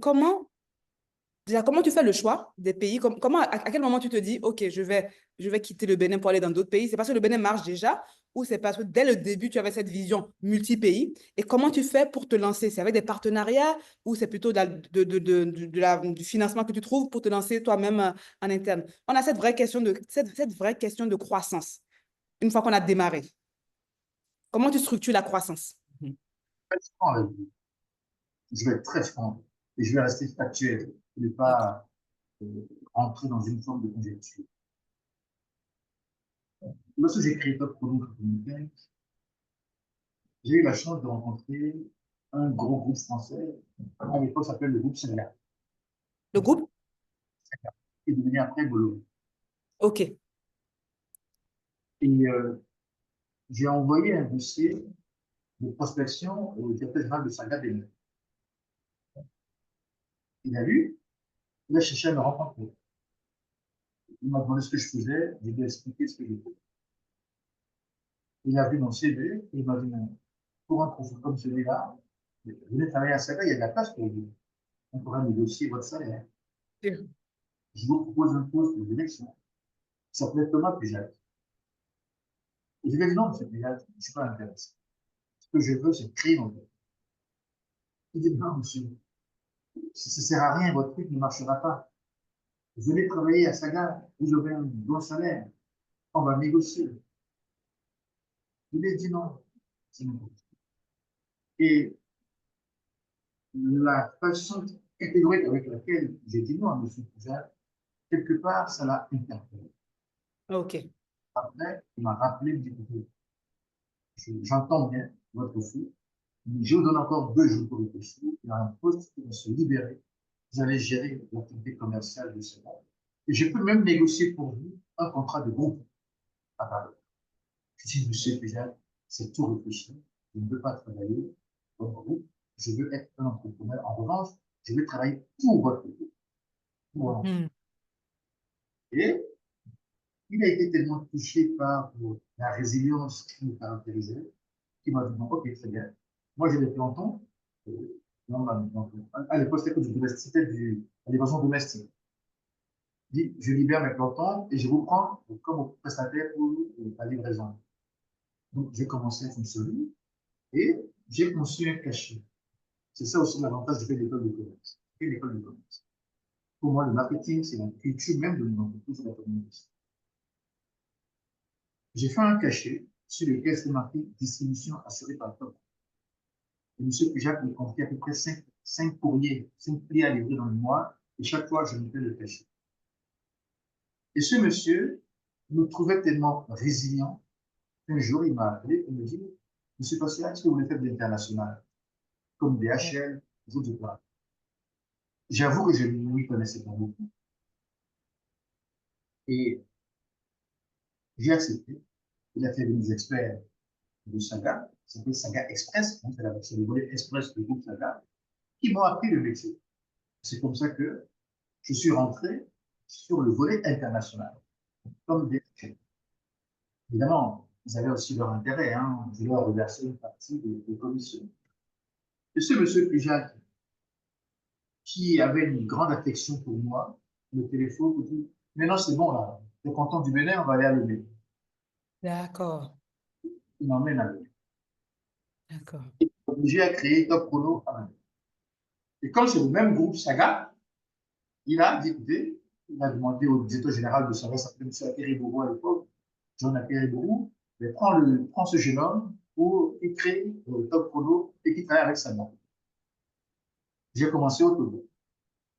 déjà, comment tu fais le choix des pays? Comment, à quel moment tu te dis, OK, je vais quitter le Bénin pour aller dans d'autres pays? C'est parce que le Bénin marche déjà ou c'est parce que dès le début, tu avais cette vision multi-pays? Et comment tu fais pour te lancer? C'est avec des partenariats ou c'est plutôt du financement que tu trouves pour te lancer toi-même en interne? On a cette vraie question de croissance une fois qu'on a démarré. Comment tu structures la croissance? Mhm. Je vais être très franc et je vais rester factuel et ne OK. pas rentrer dans une forme de conjecture. Lorsque j'ai créé Top Chrono en j'ai eu la chance de rencontrer un gros groupe français, à l'époque ça s'appelle le groupe Sénégal, Le groupe? qui est devenu après Bolloré. OK. Et j'ai envoyé un dossier de prospection au directeur général de Saga Bénin. Il a lu, Il a cherché à me rencontrer. Il m'a demandé ce que je faisais, je lui ai expliqué ce que je faisais. Il a vu mon CV et il m'a dit, pour un profil comme celui-là, venez travailler à Saga, il y a de la place pour vous. On pourra négocier votre salaire. Sûr. Je vous propose un poste de direction. Ça s'appelait Thomas Pujat. Et je lui ai dit non, monsieur Pujat, je ne suis pas intéressé. Ce que je veux, c'est créer mon boîte. Il dit non, monsieur, ça ne sert à rien, votre truc ne marchera pas. Venez travailler à Saga, vous aurez un bon salaire, on va négocier. Je lui ai dit non, c'est mon boîte. Et la façon catégorique avec laquelle j'ai dit non à monsieur Pujat, quelque part, ça l'a interpellé. OK. Après, il m'a rappelé, il dit, écoutez, j'entends bien votre souhait, mais je vous donne encore 2 jours pour réfléchir. Il y a un poste qui va se libérer. Vous allez gérer l'activité commerciale de ce monde. Et je peux même négocier pour vous un contrat de groupe à Paris. Je dis, monsieur Pujat, c'est tout réfléchi. Je ne veux pas travailler dans le groupe. Je veux être un entrepreneur. En revanche, je veux travailler pour votre groupe. Pour Mhm. Et il a été tellement touché par la résilience qui nous caractérisait, qu'il m'a dit, bon, ok, très bien. Moi, j'ai des plantons. Euh, à l'époque, c'était de l'évasion domestique. Il dit, je libère mes plantons et je vous prends comme prestataire pour la livraison. Donc, j'ai commencé à fonctionner et j'ai conçu un cachet. C'est ça aussi l'avantage de faire l'école de commerce. L'école de commerce. Pour moi, le marketing, c'est la culture même de mon entreprise de la communication. J'ai fait un cachet sur lequel c'est marqué distribution assurée par le top. Et M. Pujat me confiait à peu près 5 courriers, 5 plis à livrer dans le mois, et chaque fois, je mettais le cachet. Et ce monsieur me trouvait tellement résilient qu'un jour, il m'a appelé pour me dire, Monsieur Pascal, est-ce que vous voulez faire de l'international, comme DHL, vous de quoi? J'avoue que je ne m'y connaissais pas beaucoup. Et j'ai accepté. Il a fait des experts de Saga, ça s'appelle Saga Express, hein, c'est le volet Express du groupe Saga, qui m'ont appris le métier. C'est comme ça que je suis rentré sur le volet international, comme DHL. Évidemment, ils avaient aussi leur intérêt, hein. Je leur reversais une partie des commissions. Et ce monsieur Pujat, qui avait une grande affection pour moi, le téléphone, me dit, maintenant c'est bon là, t'es content du Bénin, on va aller à Lomé. D'accord. Il m'emmène à Lomé. D'accord. Il est obligé à créer Top Chrono à Lomé. Et comme c'est le même groupe Saga, il a dit, écoutez, il a demandé au directeur général de Saga, ça s'appelait M. Akeri-Bourou à l'époque, John Akeri-Bourou, prends ce jeune homme pour qu'il crée Top Chrono et qu'il travaille avec Saga. J'ai commencé au Togo.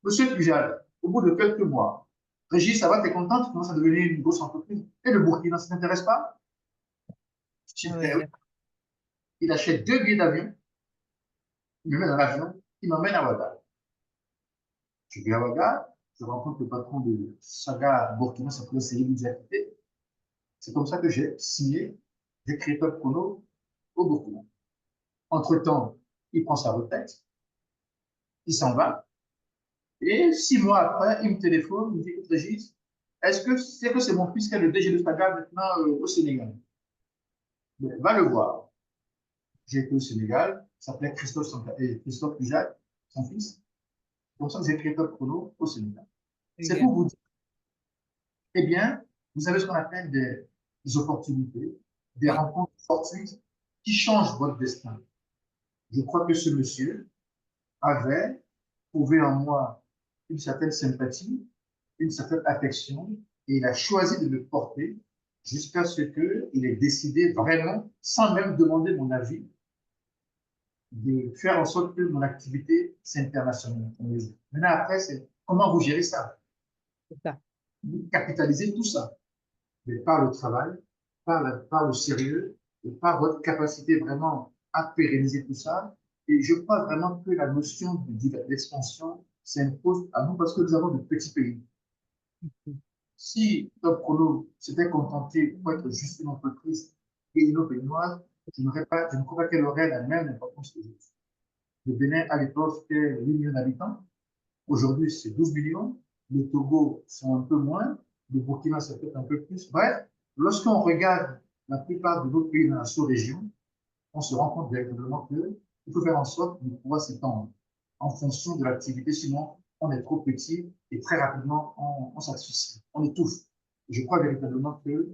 Monsieur Pujal, au bout de quelques mois, Régis, ça va, t'es content, tu commences à devenir une grosse entreprise. Et le Burkina, ça ne t'intéresse pas? Je dis, Ah ben oui, oui. d'accord. Il achète 2 billets d'avion, il me met dans l'avion, il m'emmène à Ouaga. Je vais à Ouaga, je rencontre le patron de Saga Burkina, ça s'appelait Seydou Diakité. C'est comme ça que j'ai signé, j'ai créé Top Chrono au Burkina. Entre-temps, il prend sa retraite, il s'en va, et 6 mois après, il me téléphone, il me dit, écoute, Régis, est-ce que c'est mon fils qui est le DG de Saga maintenant au Sénégal? Ben, va le voir. J'ai été au Sénégal, il s'appelait Christophe Pujat, son fils. C'est comme ça que j'ai créé Top Chrono au Sénégal. C'est pour Bien. vous dire, eh bien, vous avez ce qu'on appelle des opportunités, des Oui. rencontres fortuites qui changent votre destin. Je crois que ce monsieur avait trouvé en moi une certaine sympathie, une certaine affection, et il a choisi de me porter jusqu'à ce qu'il ait décidé vraiment, sans même demander mon avis, de faire en sorte que mon activité s'internationalise. Maintenant, après, c'est comment vous gérez ça? C'est ça. Vous capitalisez tout ça, mais par le travail, par le sérieux, et par votre capacité vraiment à pérenniser tout ça. Et je crois vraiment que la notion d'expansion s'impose à nous parce que nous avons de petits pays. Si Top Chrono s'était contenté pour être juste une entreprise béninoise, je ne crois pas qu'elle aurait la même importance que je. Le Bénin, à l'époque, c'était 8 millions d'habitants. Aujourd'hui, c'est 12 millions. Le Togo, c'est un peu moins. Le Burkina, c'est peut-être un peu plus. Bref, lorsqu'on regarde la plupart de nos pays dans la sous-région, on se rend compte véritablement qu'il faut faire en sorte de pouvoir s'étendre en fonction de l'activité, sinon on est trop petit et très rapidement on s'asphyxie, on étouffe. Je crois véritablement que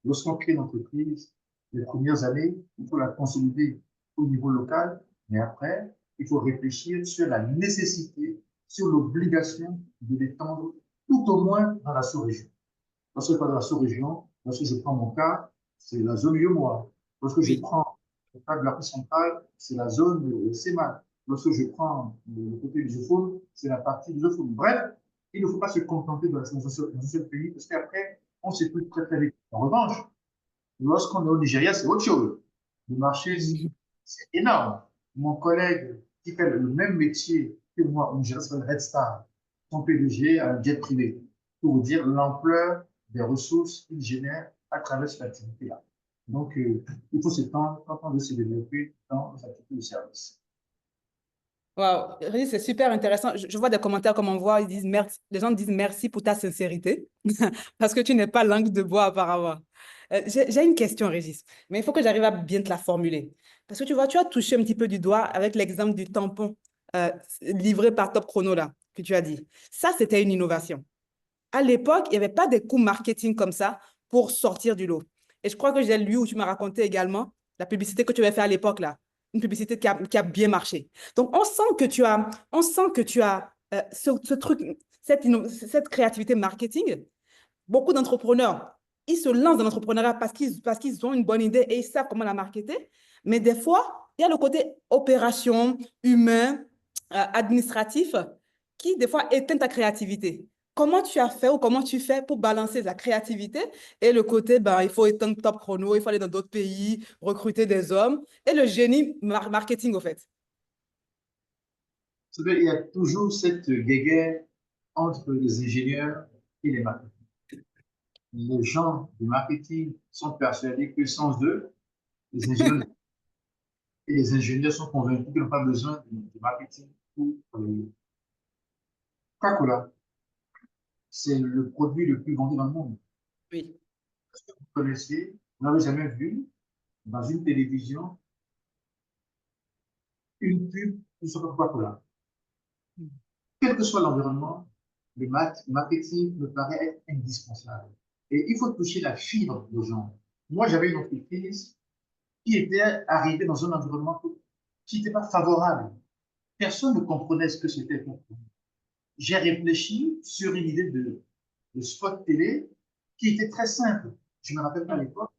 lorsqu'on crée une entreprise, les premières années, il faut la consolider au niveau local, mais après, il faut réfléchir sur la nécessité, sur l'obligation de l'étendre tout au moins dans la sous-région. Lorsque je parle de la sous-région, lorsque je prends mon cas, c'est la zone UEMOA. Lorsque je Oui. prends le cas de l'Afrique centrale, c'est la zone CEMAC. Lorsque je prends le côté lusophone, c'est la partie lusophone. Bref, il ne faut pas se contenter de un seul pays, parce qu'après, on s'écoute très très vite. En revanche, lorsqu'on est au Nigeria, c'est autre chose. Le marché, Oui. c'est énorme. Mon collègue qui fait le même métier que moi au Nigeria s'appelle Red Star. Son PDG a un jet privé. Pour vous dire l'ampleur des ressources qu'il génère à travers cette activité-là. Donc, il faut s'étendre quand on veut se développer dans les activités de service. Waouh, Régis, c'est super intéressant. Je vois des commentaires comme on voit, ils disent merci, les gens disent merci pour ta sincérité, parce que tu n'es pas langue de bois apparemment. J'ai une question, Régis, mais il faut que j'arrive à bien te la formuler. Parce que tu vois, tu as touché un petit peu du doigt avec l'exemple du tampon euh, livré par Top Chrono là, que tu as dit. Ça, c'était une innovation. À l'époque, il n'y avait pas des coûts marketing comme ça pour sortir du lot. Et je crois que j'ai lu où tu m'as raconté également la publicité que tu avais fait à l'époque là, une publicité qui a bien marché. Donc, on sent que tu as ce truc, cette créativité marketing. Beaucoup d'entrepreneurs, ils se lancent dans l'entrepreneuriat parce qu'ils ont une bonne idée et ils savent comment la marketer. Mais des fois, il y a le côté opération, humain, administratif, qui des fois éteint ta créativité. Comment tu as fait ou comment tu fais pour balancer la créativité et le côté, ben, il faut éteindre Top Chrono, il faut aller dans d'autres pays, recruter des hommes, et le génie marketing, au fait. Vous savez, il y a toujours cette guéguerre entre les ingénieurs et les marketeurs. Les gens du marketing sont persuadés que sans eux, les ingénieurs et les ingénieurs sont convaincus qu'ils n'ont pas besoin de marketing pour travailler. Coca-Cola, c'est le produit le plus vendu dans le monde. Oui. Vous connaissez, vous n'avez jamais vu dans une télévision une pub sur Coca-Cola. Quel que soit l'environnement, le marketing me paraît être indispensable. Et il faut toucher la fibre des gens. Moi, j'avais une entreprise qui était arrivée dans un environnement qui n'était pas favorable. Personne ne comprenait ce que c'était. J'ai réfléchi sur une idée de spot télé qui était très simple. Je me rappelle qu'à l'époque,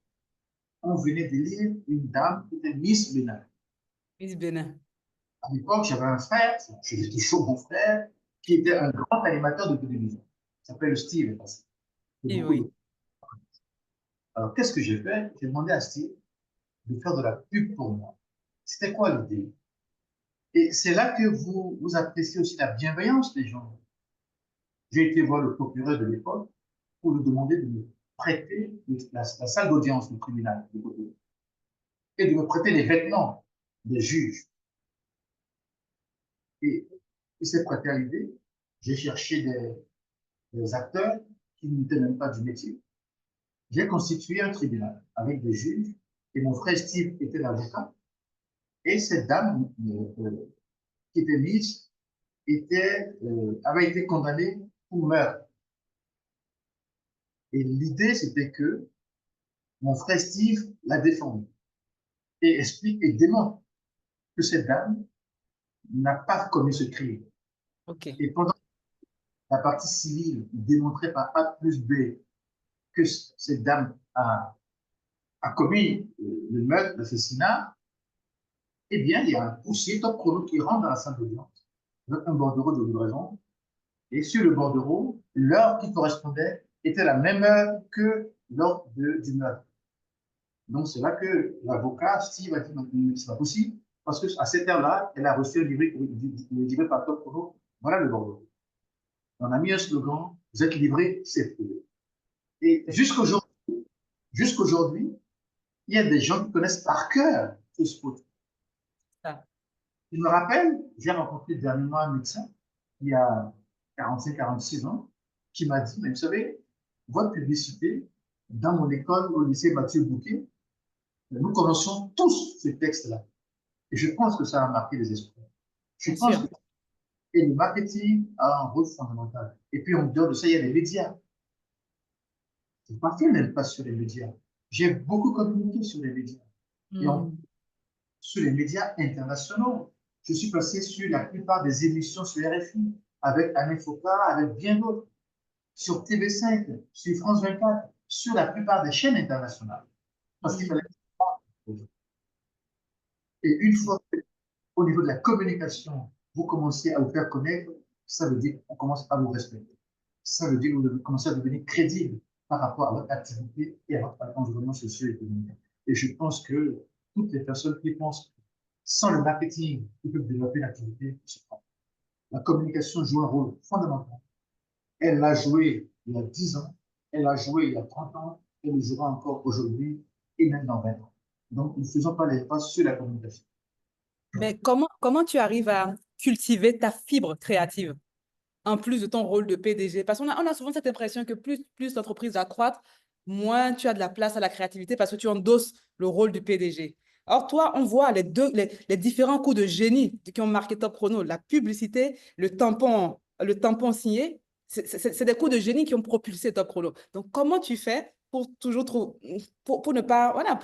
on venait d'élire une dame qui était Miss Bénin. Miss Benin. À l'époque, j'avais un frère, j'étais toujours mon frère, qui était un grand animateur de télévision. Il s'appelle Steve. Et oui. Alors, qu'est-ce que j'ai fait? J'ai demandé à Steve de faire de la pub pour moi. C'était quoi l'idée? Et c'est là que vous appréciez aussi la bienveillance des gens. J'ai été voir le procureur de l'époque pour lui demander de me prêter la salle d'audience du tribunal et de me prêter les vêtements des juges. Et il s'est prêté à l'idée. J'ai cherché des acteurs qui n'étaient même pas du métier. J'ai constitué un tribunal avec des juges et mon frère Steve était l'avocat. Et cette dame qui était mise avait été condamnée pour meurtre. Et l'idée, c'était que mon frère Steve la défende et explique et démontre que cette dame n'a pas commis ce crime. OK. Et pendant la partie civile démontrait par A plus B que cette dame a commis le meurtre, l'assassinat, eh bien, il y a un poussier top chrono qui rentre dans la salle d'audience avec un bordereau de livraison. Et sur le bordereau, l'heure qui correspondait était la même heure que l'heure du meurtre. Donc, c'est là que l'avocat, Steve, a dit, c'est pas possible, parce qu'à cette heure-là, elle a reçu un livré par Top Chrono. Voilà le bordereau. On a mis un slogan, vous êtes livré, c'est faux. Et jusqu'aujourd'hui, il y a des gens qui connaissent par cœur ce spot. Ça. Je me rappelle, j'ai rencontré dernièrement un médecin il y a 45, 46 ans, qui m'a dit, mais vous savez, votre publicité, dans mon école au lycée Mathieu Bouquet, nous connaissons tous ce texte-là. Et je pense que ça a marqué les esprits. Je Bien pense sûr. que et le marketing a un rôle fondamental. Et puis, en dehors de ça, il y a les médias. Je ne parle même pas sur les médias. J'ai beaucoup communiqué sur les médias. Et Hmm. sur les médias internationaux. Je suis passé sur la plupart des émissions sur RFI, avec Anne Foucault, avec bien d'autres, sur TV5, sur France 24, sur la plupart des chaînes internationales. Parce qu'il fallait. Hmm. Et une fois qu'au niveau de la communication, vous commencez à vous faire connaître, ça veut dire qu'on commence à vous respecter. Ça veut dire que vous devez commencer à devenir crédible par rapport à votre activité et à votre environnement socio-économique. Et je pense que toutes les personnes qui pensent sans le marketing, ils peuvent développer l'activité. La communication joue un rôle fondamental. Elle l'a joué il y a 10 ans, elle l'a joué il y a 30 ans, elle le jouera encore aujourd'hui et même dans 20 ans. Donc, ne faisons pas les pas sur la communication. Mais comment tu arrives à cultiver ta fibre créative en plus de ton rôle de PDG? Parce qu'on a souvent cette impression que plus l'entreprise va croître, moins tu as de la place à la créativité parce que tu endosses le rôle du PDG. Or, toi, on voit les différents coups de génie qui ont marqué Top Chrono, la publicité, le tampon signé, c'est des coups de génie qui ont propulsé Top Chrono. Donc, comment tu fais pour toujours pour ne pas, voilà,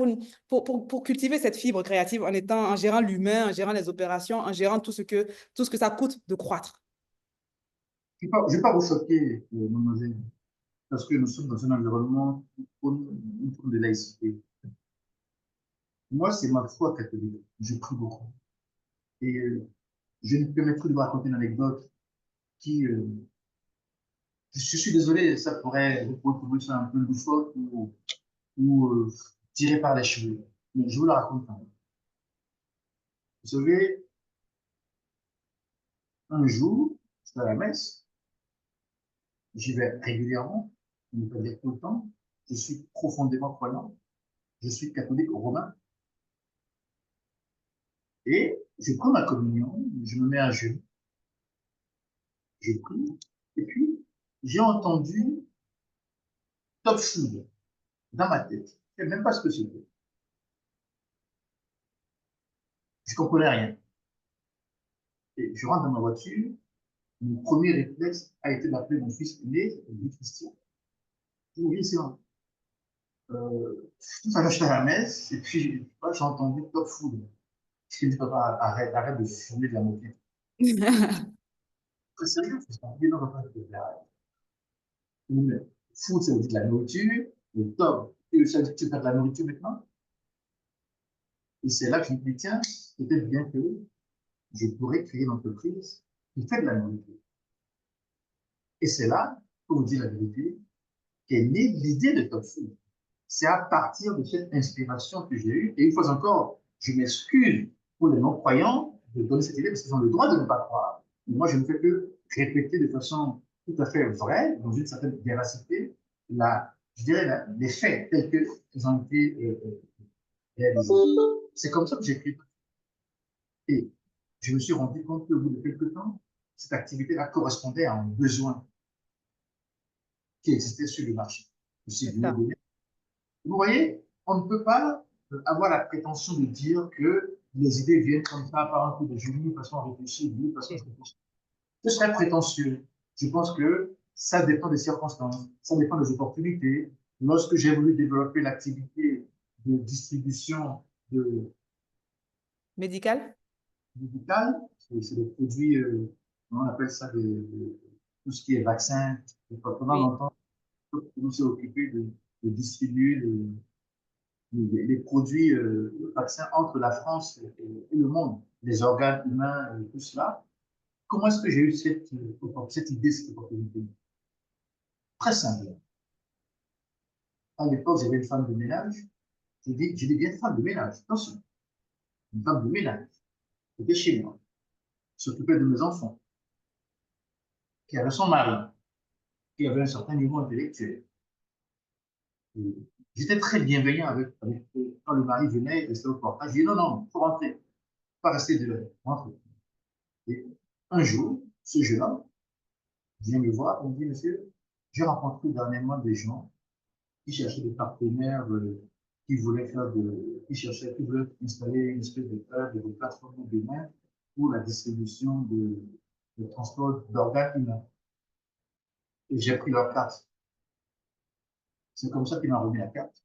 pour cultiver cette fibre créative en gérant l'humain, en gérant les opérations, en gérant tout ce que ça coûte de croître? Je ne vais pas vous choquer, mademoiselle, parce que nous sommes dans un environnement qui prône une forme de laïcité. Moi, c'est ma foi catholique. Je prie beaucoup. Et je me permettrai de vous raconter une anecdote qui, je suis désolé, ça pourrait, vous pourrez trouver ça un peu loufoque ou tiré par les cheveux. Mais je vous la raconte quand même. Vous savez, un jour, je suis à la messe, j'y vais régulièrement, je ne vais pas dire tout le temps, je suis profondément croyant, je suis catholique romain, et je prends ma communion, je me mets à genoux, je prie, et puis j'ai entendu Top Food dans ma tête. Je ne sais même pas ce que c'était. Je ne comprenais rien. Et je rentre dans ma voiture, mon premier réflexe a été d'appeler mon fils aîné, lui Christian. Je dis, oui, c'est vrai. Tout à j'étais à la messe, et puis j'ai entendu Top Food. Je dis, papa, arrête de fumer de la moquette. Très sérieux, je dis, non, papa, je vais arrêter. Food, ça veut dire de la nourriture, le top, et ça veut dire que tu fais de la nourriture maintenant. Et c'est là que je me dis, tiens, peut-être bien que je pourrais créer une entreprise qui fait de la nourriture. Et c'est là, pour vous dire la vérité, qu'est née l'idée de Top Food. C'est à partir de cette inspiration que j'ai eue, et une fois encore, je m'excuse pour les non-croyants de donner cette idée parce qu'ils ont le droit de ne pas croire. Mais moi, je ne fais que répéter de façon tout à fait vraie, dans une certaine véracité, je dirais les faits tels qu'ils ont été réalisés. C'est comme ça que j'écris. Et je me suis rendu compte qu'au bout de quelques temps, cette activité-là correspondait à un besoin qui existait sur le marché. Je suis C'est venu ça. donner. Vous voyez, on ne peut pas avoir la prétention de dire que les idées viennent comme ça par un coup de génie, de façon réfléchie, de façon Ok. réfléchie. Ce serait prétentieux. Je pense que ça dépend des circonstances, ça dépend des opportunités. Lorsque j'ai voulu développer l'activité de distribution de Médical? médicale, c'est des produits, on appelle ça tout ce qui est vaccin. Pendant Oui. longtemps, on s'est occupé de distribuer les produits vaccins entre la France et le monde, les organes humains, tout cela. Comment est-ce que j'ai eu cette idée, cette opportunité? Très simple. À l'époque, j'avais une femme de ménage. Je dis bien femme de ménage, attention, une femme de ménage, qui était chez moi, qui s'occupait de mes enfants, qui avait son mari, qui avait un certain niveau intellectuel. J'étais très bienveillant avec quand le mari venait, restait au portage. Je dis non, non, il faut rentrer, pas rester de rentrer. Et un jour, ce jeune homme vient me voir et me dit, monsieur, j'ai rencontré dernièrement des gens qui cherchaient des partenaires qui voulaient qui voulaient installer une espèce de hub, de plateforme d'humains pour la distribution de transport d'organes humains. Et j'ai pris leur carte. C'est comme ça qu'il m'a remis la carte.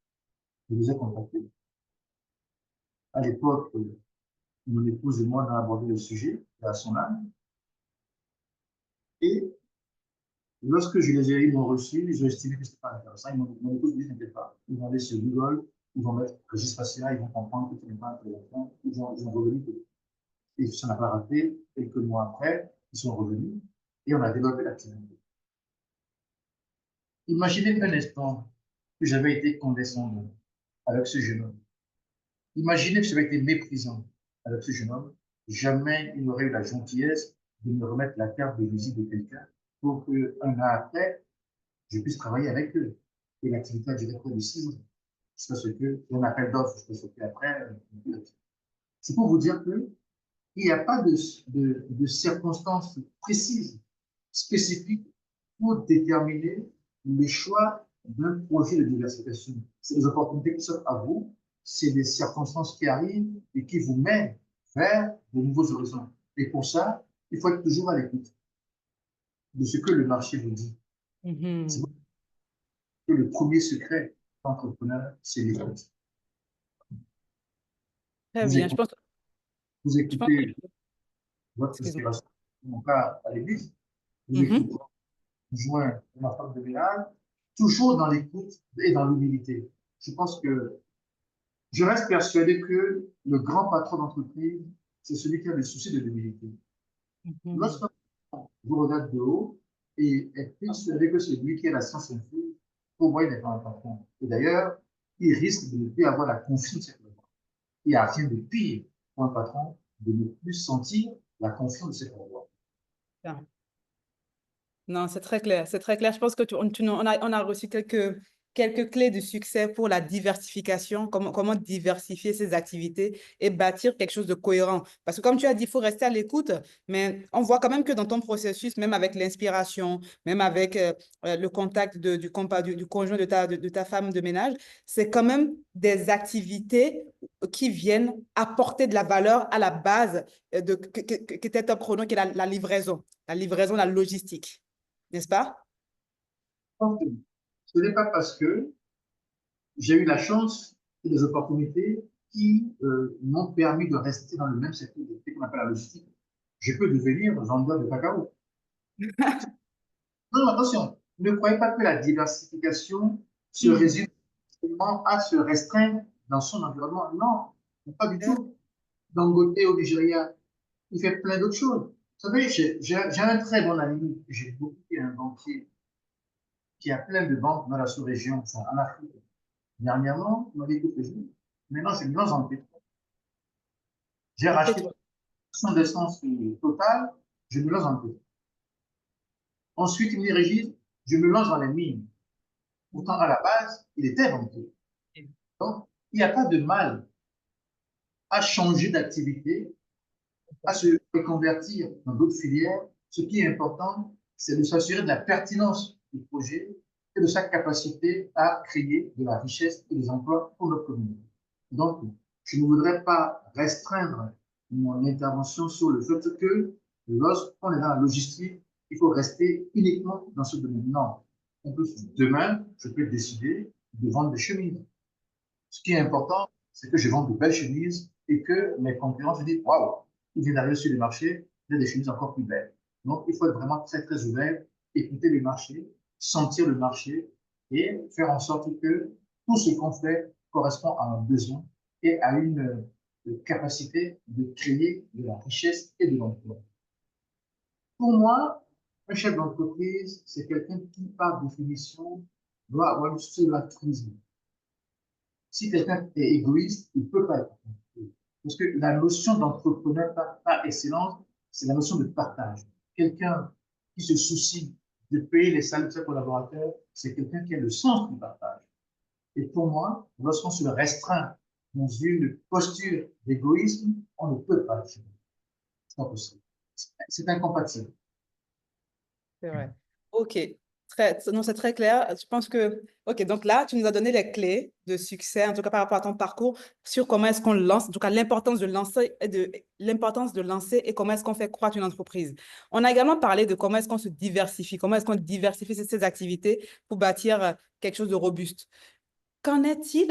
Je les ai contactés. À l'époque, mon épouse et moi, on a abordé le sujet à son âme. Et lorsque je les ai, ils m'ont reçu, j'ai estimé que ce n'était pas intéressant. Mon épouse me dit, t'inquiète pas, ils vont aller sur Google, ils vont mettre Régis Facila, ils vont comprendre que tu n'es pas intéressant, ils ont revenu. Et ça n'a pas raté. Quelques mois après, ils sont revenus et on a développé l'activité. Imaginez un instant que j'avais été condescendant avec ce jeune homme. Imaginez que j'avais été méprisant avec ce jeune homme. Jamais il n'aurait eu la gentillesse de me remettre la carte de visite de quelqu'un pour qu'un an après, je puisse travailler avec eux. Et l'activité a duré près de 6 ans. C'est parce que un appel d'offres, je peux sauter après. C'est pour vous dire que il n'y a pas de circonstances précises, spécifiques pour déterminer le choix d'un projet de diversification. C'est des opportunités qui s'offrent à vous, c'est des circonstances qui arrivent et qui vous mènent vers de nouveaux horizons. Et pour ça, il faut être toujours à l'écoute de ce que le marché vous dit. C'est que le premier secret d'entrepreneur, c'est l'écoute. Très bien. Vous Je pense écoutez votre excuse-moi. inspiration, en mon cas à l'église, vous écoutez joint ma femme de ménage, toujours dans l'écoute et dans l'humilité. Je pense que je reste persuadé que le grand patron d'entreprise, c'est celui qui a le souci de l'humilité. Lorsqu'on vous regarde de haut et est persuadé que c'est lui qui a la science infuse, pour moi, il n'est pas un patron. Et d'ailleurs, il risque de ne plus avoir la confiance. Il n'y a rien de pire pour un patron de ne plus sentir la confiance de ses collaborateurs. Non, c'est très clair, c'est très clair. Je pense que on a reçu quelques clés de succès pour la diversification, comment diversifier ses activités et bâtir quelque chose de cohérent. Parce que comme tu as dit, il faut rester à l'écoute, mais on voit quand même que dans ton processus, même avec l'inspiration, même avec le contact du conjoint de ta femme de ménage, c'est quand même des activités qui viennent apporter de la valeur à la base que était top chrono, qui est la livraison, la logistique. N'est-ce pas? Ce n'est pas parce que j'ai eu la chance et des opportunités qui m'ont permis de rester dans le même secteur qu'on appelle la logistique. Je peux devenir vendeur de cacao. Non, attention, ne croyez pas que la diversification se résume seulement à se restreindre dans son environnement. Non, pas du tout. Dangote au Nigeria, il fait plein d'autres choses. Vous savez, j'ai un très bon ami, j'ai beaucoup, un banquier qui a plein de banques dans la sous-région, en Afrique. Dernièrement, il m'a dit, écoute, maintenant je me lance en pétrole. J'ai En racheté pétrole. son essence totale, je me lance en pétrole. Ensuite, il me dit, Régis, je me lance dans les mines. Pourtant, à la base, il était banquier. Donc, il n'y a pas de mal à changer d'activité, à se reconvertir dans d'autres filières. Ce qui est important, c'est de s'assurer de la pertinence du projet et de sa capacité à créer de la richesse et des emplois pour notre communauté. Donc, je ne voudrais pas restreindre mon intervention sur le fait que lorsqu'on est dans la logistique, il faut rester uniquement dans ce domaine. Non. Demain, je peux décider de vendre des chemises. Ce qui est important, c'est que je vende de belles chemises et que mes concurrents se disent, waouh, il vient d'arriver sur le marché, il y a des chemises encore plus belles. Donc, il faut être vraiment très, très ouvert, écouter le marché, sentir le marché et faire en sorte que tout ce qu'on fait correspond à un besoin et à une capacité de créer de la richesse et de l'emploi. Pour moi, un chef d'entreprise, c'est quelqu'un qui, par définition, doit avoir une solaturisme. Si quelqu'un est égoïste, il ne peut pas être entrepreneur. Parce que la notion d'entrepreneur par excellence, c'est la notion de partage. Quelqu'un qui se soucie de payer les salaires de ses collaborateurs, c'est quelqu'un qui a le sens du partage. Et pour moi, lorsqu'on se restreint dans une posture d'égoïsme, on ne peut pas le faire. C'est pas possible. C'est incompatible. C'est vrai. OK. Non, c'est très clair. Je pense que, OK, donc là, tu nous as donné les clés de succès, en tout cas par rapport à ton parcours, sur comment est-ce qu'on lance, en tout cas l'importance de lancer et comment est-ce qu'on fait croître une entreprise. On a également parlé de comment est-ce qu'on se diversifie, comment est-ce qu'on diversifie ces activités pour bâtir quelque chose de robuste. Qu'en est-il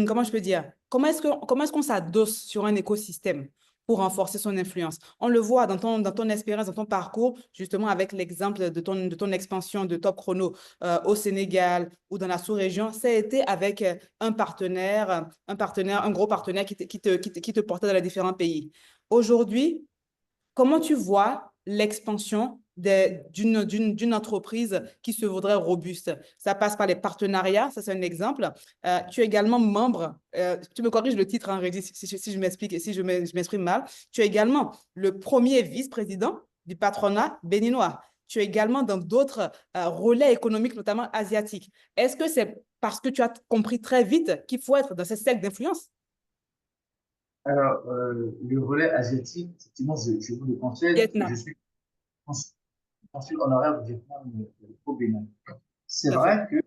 comment je peux dire, comment est-ce qu'on s'adosse sur un écosystème pour renforcer son influence? On le voit dans ton expérience, dans ton parcours, justement avec l'exemple de ton expansion de Top Chrono au Sénégal ou dans la sous-région, ça a été avec un gros partenaire qui te portait dans les différents pays. Aujourd'hui, comment tu vois l'expansion d'une entreprise qui se voudrait robuste? Ça passe par les partenariats, ça c'est un exemple. Tu es également membre, tu me corriges le titre, hein, Régis, si je m'explique, si je m'exprime mal. Tu es également le premier vice-président du patronat béninois. Tu es également dans d'autres relais économiques, notamment asiatiques. Est-ce que c'est parce que tu as compris très vite qu'il faut être dans ces cercles d'influence? Alors, le volet asiatique, effectivement, je vous le concède, je Vietnam, suis consul honoraire du Vietnam au Bénin. C'est tout à fait. vrai que,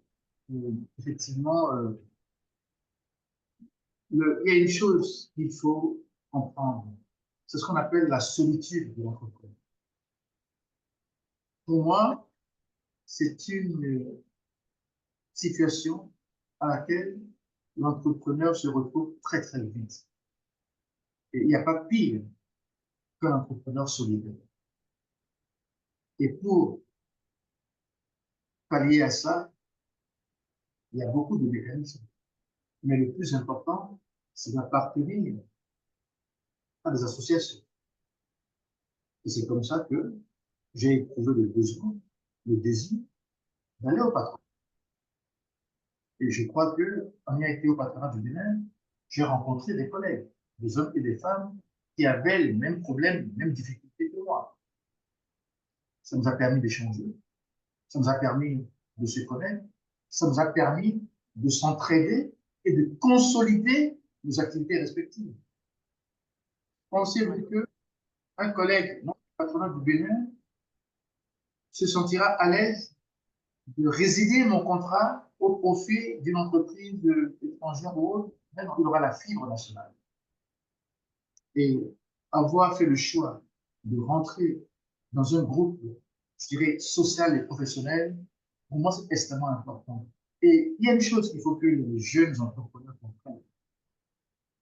effectivement, il y a une chose qu'il faut comprendre, c'est ce qu'on appelle la solitude de l'entrepreneur. Pour moi, c'est une situation à laquelle l'entrepreneur se retrouve très, très vite. Et il n'y a pas pire qu'un entrepreneur solidaire. Et pour pallier à ça, il y a beaucoup de mécanismes. Mais le plus important, c'est d'appartenir à des associations. Et c'est comme ça que j'ai éprouvé le besoin, le désir d'aller au patronat. Et je crois que, en ayant été au patronat du Bénin, j'ai rencontré des collègues, des hommes et des femmes qui avaient les mêmes problèmes, les mêmes difficultés que moi. Ça nous a permis d'échanger, ça nous a permis de se connaître, ça nous a permis de s'entraider et de consolider nos activités respectives. Pensez-vous qu'un collègue non patronat du Bénin se sentira à l'aise de résilier mon contrat au profit d'une entreprise étrangère ou autre, même qu'il aura la fibre nationale. Et avoir fait le choix de rentrer dans un groupe, je dirais, social et professionnel, pour moi, c'est extrêmement important. Et il y a une chose qu'il faut que les jeunes entrepreneurs comprennent.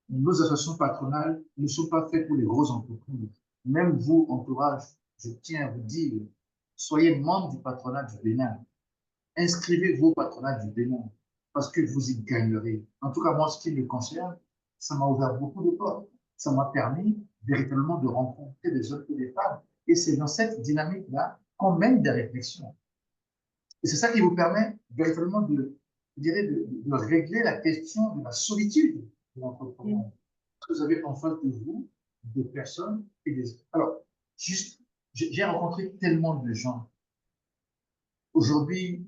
Nos associations patronales ne sont pas faites pour les grosses entreprises. Même vous, entourage, je tiens à vous dire, soyez membre du patronat du Bénin. Inscrivez-vous au patronat du Bénin parce que vous y gagnerez. En tout cas, moi, ce qui me concerne, ça m'a ouvert beaucoup de portes. Ça m'a permis véritablement de rencontrer des hommes et des femmes. Et c'est dans cette dynamique-là qu'on mène des réflexions. Et c'est ça qui vous permet véritablement je dirais, de régler la question de la solitude de l'entrepreneur. Parce que vous avez en face de vous des personnes et des... Alors, juste, j'ai rencontré tellement de gens. Aujourd'hui,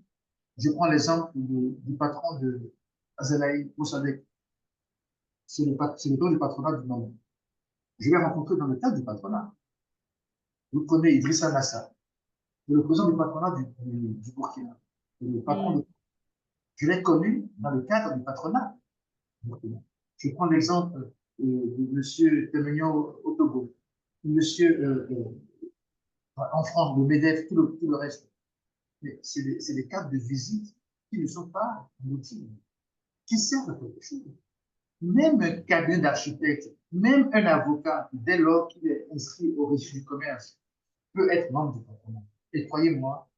je prends l'exemple du patron de Azalaï Moussadek. C'est le don du patronat du monde. Je l'ai rencontré dans le cadre du patronat. Vous connaissez Idrissa Nassa, le président du patronat du Burkina. Le patron Mm. de... Je l'ai connu dans le cadre du patronat. Je prends l'exemple de M. Temenyo au Togo, M. En France, le MEDEF, tout le reste. Mais c'est des cartes de visite qui ne sont pas inutiles, qui servent à quelque chose. Même un cabinet d'architecte, même un avocat, dès lors qu'il est inscrit au registre du commerce, peut être membre du patronat. Et croyez-moi,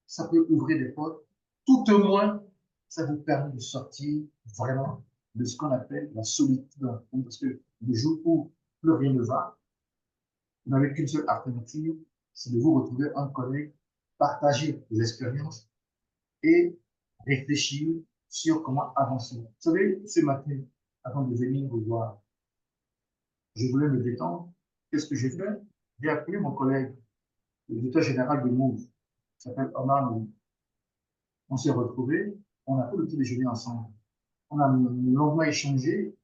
ça peut ouvrir des portes. Tout au moins, ça vous permet de sortir vraiment de ce qu'on appelle la solitude. Parce que le jour où plus rien ne va, vous n'avez qu'une seule alternative, c'est de vous retrouver un collègue, partager des expériences et réfléchir sur comment avancer. Vous savez, ce matin, avant de venir vous voir, je voulais me détendre. Qu'est-ce que j'ai fait? J'ai appelé mon collègue, le directeur général de Move, qui s'appelle Omar Mou. On s'est retrouvés, on a fait le petit déjeuner ensemble. On a longuement échangé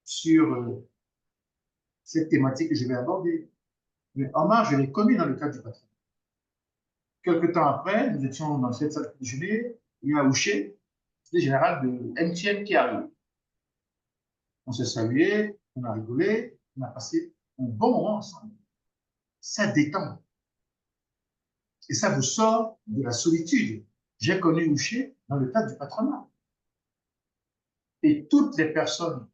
sur cette thématique que je vais aborder. Mais Omar, je l'ai connu dans le cadre du patron. Quelque temps après, nous étions dans cette salle de déjeuner, il y a Ouché, le général de MTN qui arrive. On s'est salué, on a rigolé, on a passé un bon moment ensemble. Ça détend. Et ça vous sort de la solitude. J'ai connu Ouché dans le cadre du patronat. Et toutes les personnes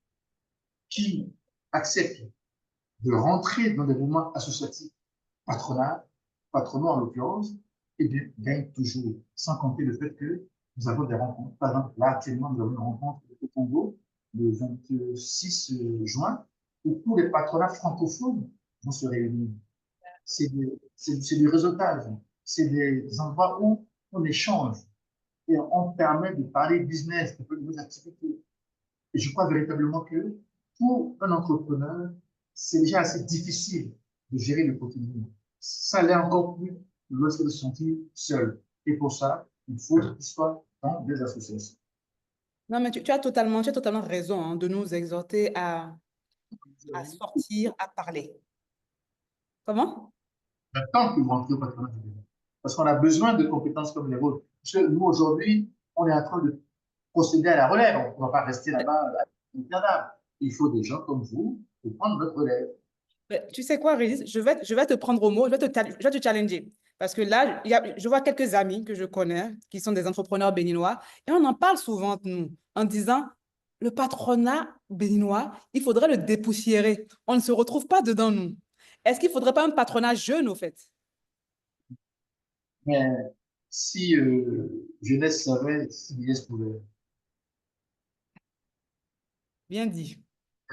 qui acceptent de rentrer dans des mouvements associatifs patronat, patronaux en l'occurrence, et bien, gagnent toujours, sans compter le fait que nous avons des rencontres. Par exemple, là, actuellement, nous avons une rencontre au Congo le 26 juin, où tous les patronats francophones vont se réunir. C'est du réseautage, c'est des endroits où on échange et on permet de parler business, de nos activités. Et je crois véritablement que pour un entrepreneur, c'est déjà assez difficile de gérer le quotidien. Ça l'est encore plus lorsqu'il se sentit seul. Et pour ça, il faut qu'il soit dans des associations. Non, mais tu as totalement raison hein, de nous exhorter à sortir, à parler. Comment? Tant que vous rentrez au patronat du Bénin. Parce qu'on a besoin de compétences comme les vôtres. Parce que nous, aujourd'hui, on est en train de procéder à la relève. On ne va pas rester là-bas éternel. Il faut des gens comme vous pour prendre votre relève. Mais tu sais quoi, Régis, je vais te prendre au mot, je vais te challenger. Parce que là, je vois quelques amis que je connais qui sont des entrepreneurs béninois et on en parle souvent entre nous en disant le patronat béninois, il faudrait le dépoussiérer. On ne se retrouve pas dedans, nous. Est-ce qu'il ne faudrait pas un patronat jeune, au fait? Mais si jeunesse savait, si vieillesse pouvait. Bien dit.